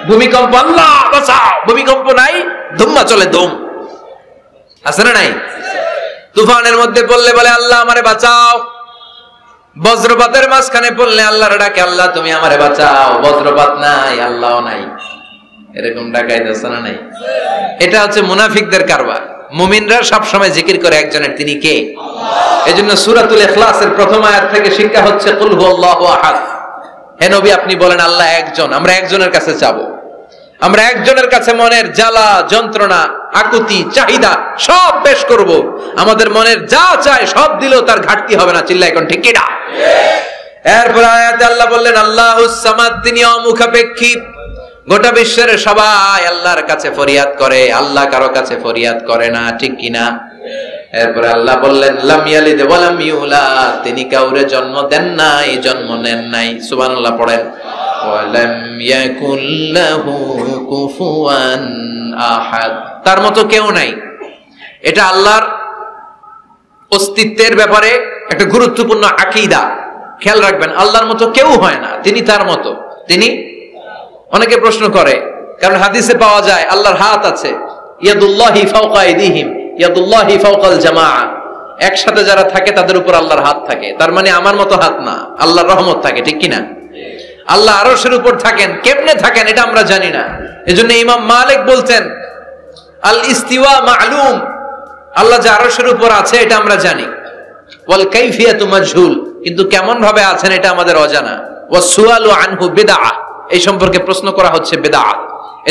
ভূমিকম্প, আল্লাহ বাঁচাও, ভূমিকম্প নাই, ধুম্মা চলে ধুম, আছে না নাই? তুফানের মধ্যে পড়লে বলে আল্লাহ আমারে বাঁচাও। বজ্রপাতের মাঝখানে পড়লে আল্লাহরে ডাকে, আল্লাহ তুমি আমারে বাঁচাও। বজ্রপাত নাই, আল্লাহও নাই। এরকম ডাকাইত আছে না নাই? এটা হচ্ছে মুনাফিকদের কারবার। মুমিনরা সব সময় জিকির করে একজনের, তিনি কে? এজন্য সূরাতুল ইখলাসের প্রথম আয়াত থেকে শিক্ষা হচ্ছে কুল হুয়াল্লাহু আহাদ। হে নবী আপনি বলেন আল্লাহ একজন, আমরা একজনের কাছে চাবো। আমরা একজনের কাছে মনের জ্বালা যন্ত্রণা আকুতি চাহিদা সব পেশ করব। আমাদের মনের যা চায় সব দিলেও তার ঘাটতি হবে না। চিল্লায় কোন ঠিক কিনা? এরপর আয়াতে আল্লাহ বললেন আল্লাহুস সামাদ, তিনি অমুখাপেক্ষী। গোটা বিশ্বের সবাই আল্লাহর কাছে ফরিয়াদ করে, আল্লাহ কারো কাছে ফরিয়াদ করে না, ঠিক কিনা? এরপরে আল্লাহ বললেন লাম ইয়ালিদ ওয়া লাম ইউলাদ, তিনি কাউরে জন্ম দেন নাই, জন্ম নেন নাই। সুবহানাল্লাহ পড়েন। ওয়া লাম ইয়াকুল লাহু কুফুয়ান আহাদ, তার মতো কেউ নাই। এটা আল্লাহর অস্তিত্বের ব্যাপারে একটা গুরুত্বপূর্ণ আকীদা। খেয়াল রাখবেন, আল্লাহর মতো কেউ হয় না, তিনি তার মতো। তিনি, অনেকে প্রশ্ন করে, কারণ হাদিসে পাওয়া যায় আল্লাহর হাত আছে, ইয়াদুল্লাহি ফাওকা আইদিহিম, ইয়াদুল্লাহি ফাওকাল জামাআ। একসাথে যারা থাকে তাদের উপর আল্লাহর হাত থাকে। তার মানে আমার মতো হাত না, আল্লাহর রহমত থাকে, ঠিক কিনা? আল্লাহ আরশের উপর থাকেন, কেমনে থাকেন এটা আমরা জানি না। এজন্য ইমাম মালিক বলতেন আল ইস্তিওয়া মা'লুম, আল্লাহ যে আরশের উপর আছে এটা আমরা জানি। ওয়াল কাইফিয়াতু মাজহুল, কিন্তু কেমন ভাবে আছেন এটা আমাদের অজানা। ওয়াস সুআলু আনহু বিদআহ, এই সম্পর্কে প্রশ্ন করা হচ্ছে বিদআত।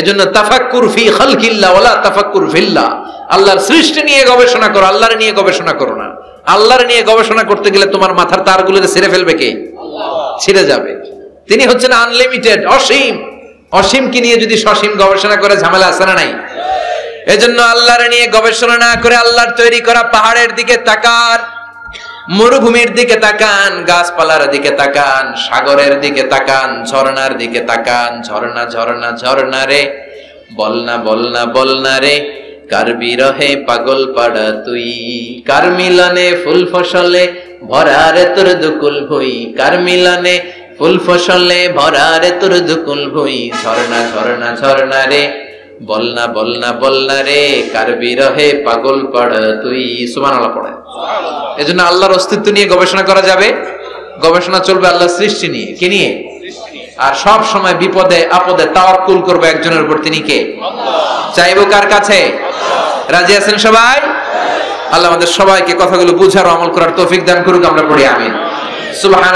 এজন্য তাফাক্কুর ফি খালকিল্লাহ ওয়ালা তাফাক্কুর ফিল্লাহ, আল্লাহর সৃষ্টি নিয়ে গবেষণা করো, আল্লাহর নিয়ে গবেষণা করো না। আল্লাহর নিয়ে গবেষণা করতে গেলে তোমার মাথার তারগুলো ছিঁড়ে ফেলবে কে? আল্লাহ, ছিঁড়ে যাবে। তিনি হচ্ছেন আনলিমিটেড, অসীম। অসীমকে নিয়ে যদি সসীম গবেষণা করে ঝামেলা আছে না নাই? এজন্য আল্লাহর নিয়ে গবেষণা না করে আল্লাহর তৈরি করা পাহাড়ের দিকে তাকান, মরুভূমির দিকে তাকান, গাছপালার দিকে তাকান, সাগরের দিকে তাকান, ঝর্ণার দিকে তাকান। ঝর্ণা ঝর্ণা ঝর্ণা রে, বলনা বলনা বলনা রে, কার বিরহে পাগল পাড়া তুই, কার মিলনে ফুল ফসলে ভরা রে তোর দুকুল ভুই, কার মিলনে ফুল ফসলে ভরা রে তোর দুকুল ভুই। ঝর্ণা ঝর্ণা ঝর্ণা রে, বলনা বলনা বলনা রে, কার বিরহে পাগল পাড়া তুই। সুবহানাল্লাহ পড়ে। এজন্য আল্লাহর অস্তিত্ব নিয়ে গবেষণা করা যাবে, গবেষণা চলবে আল্লাহর সৃষ্টি নিয়ে। কি নিয়ে? আর সব সময় বিপদে আপদে তাওয়াক্কুল করবে একজনের উপর, তিনি কে? আল্লাহ। চাইবো কার কাছে? আল্লাহ। রাজি আছেন সবাই? আল্লাহ আমাদের সবাইকে কথাগুলো বুঝার ও আমল করার তৌফিক দান করুক। আমরা পড়ি আমিন। সুবহান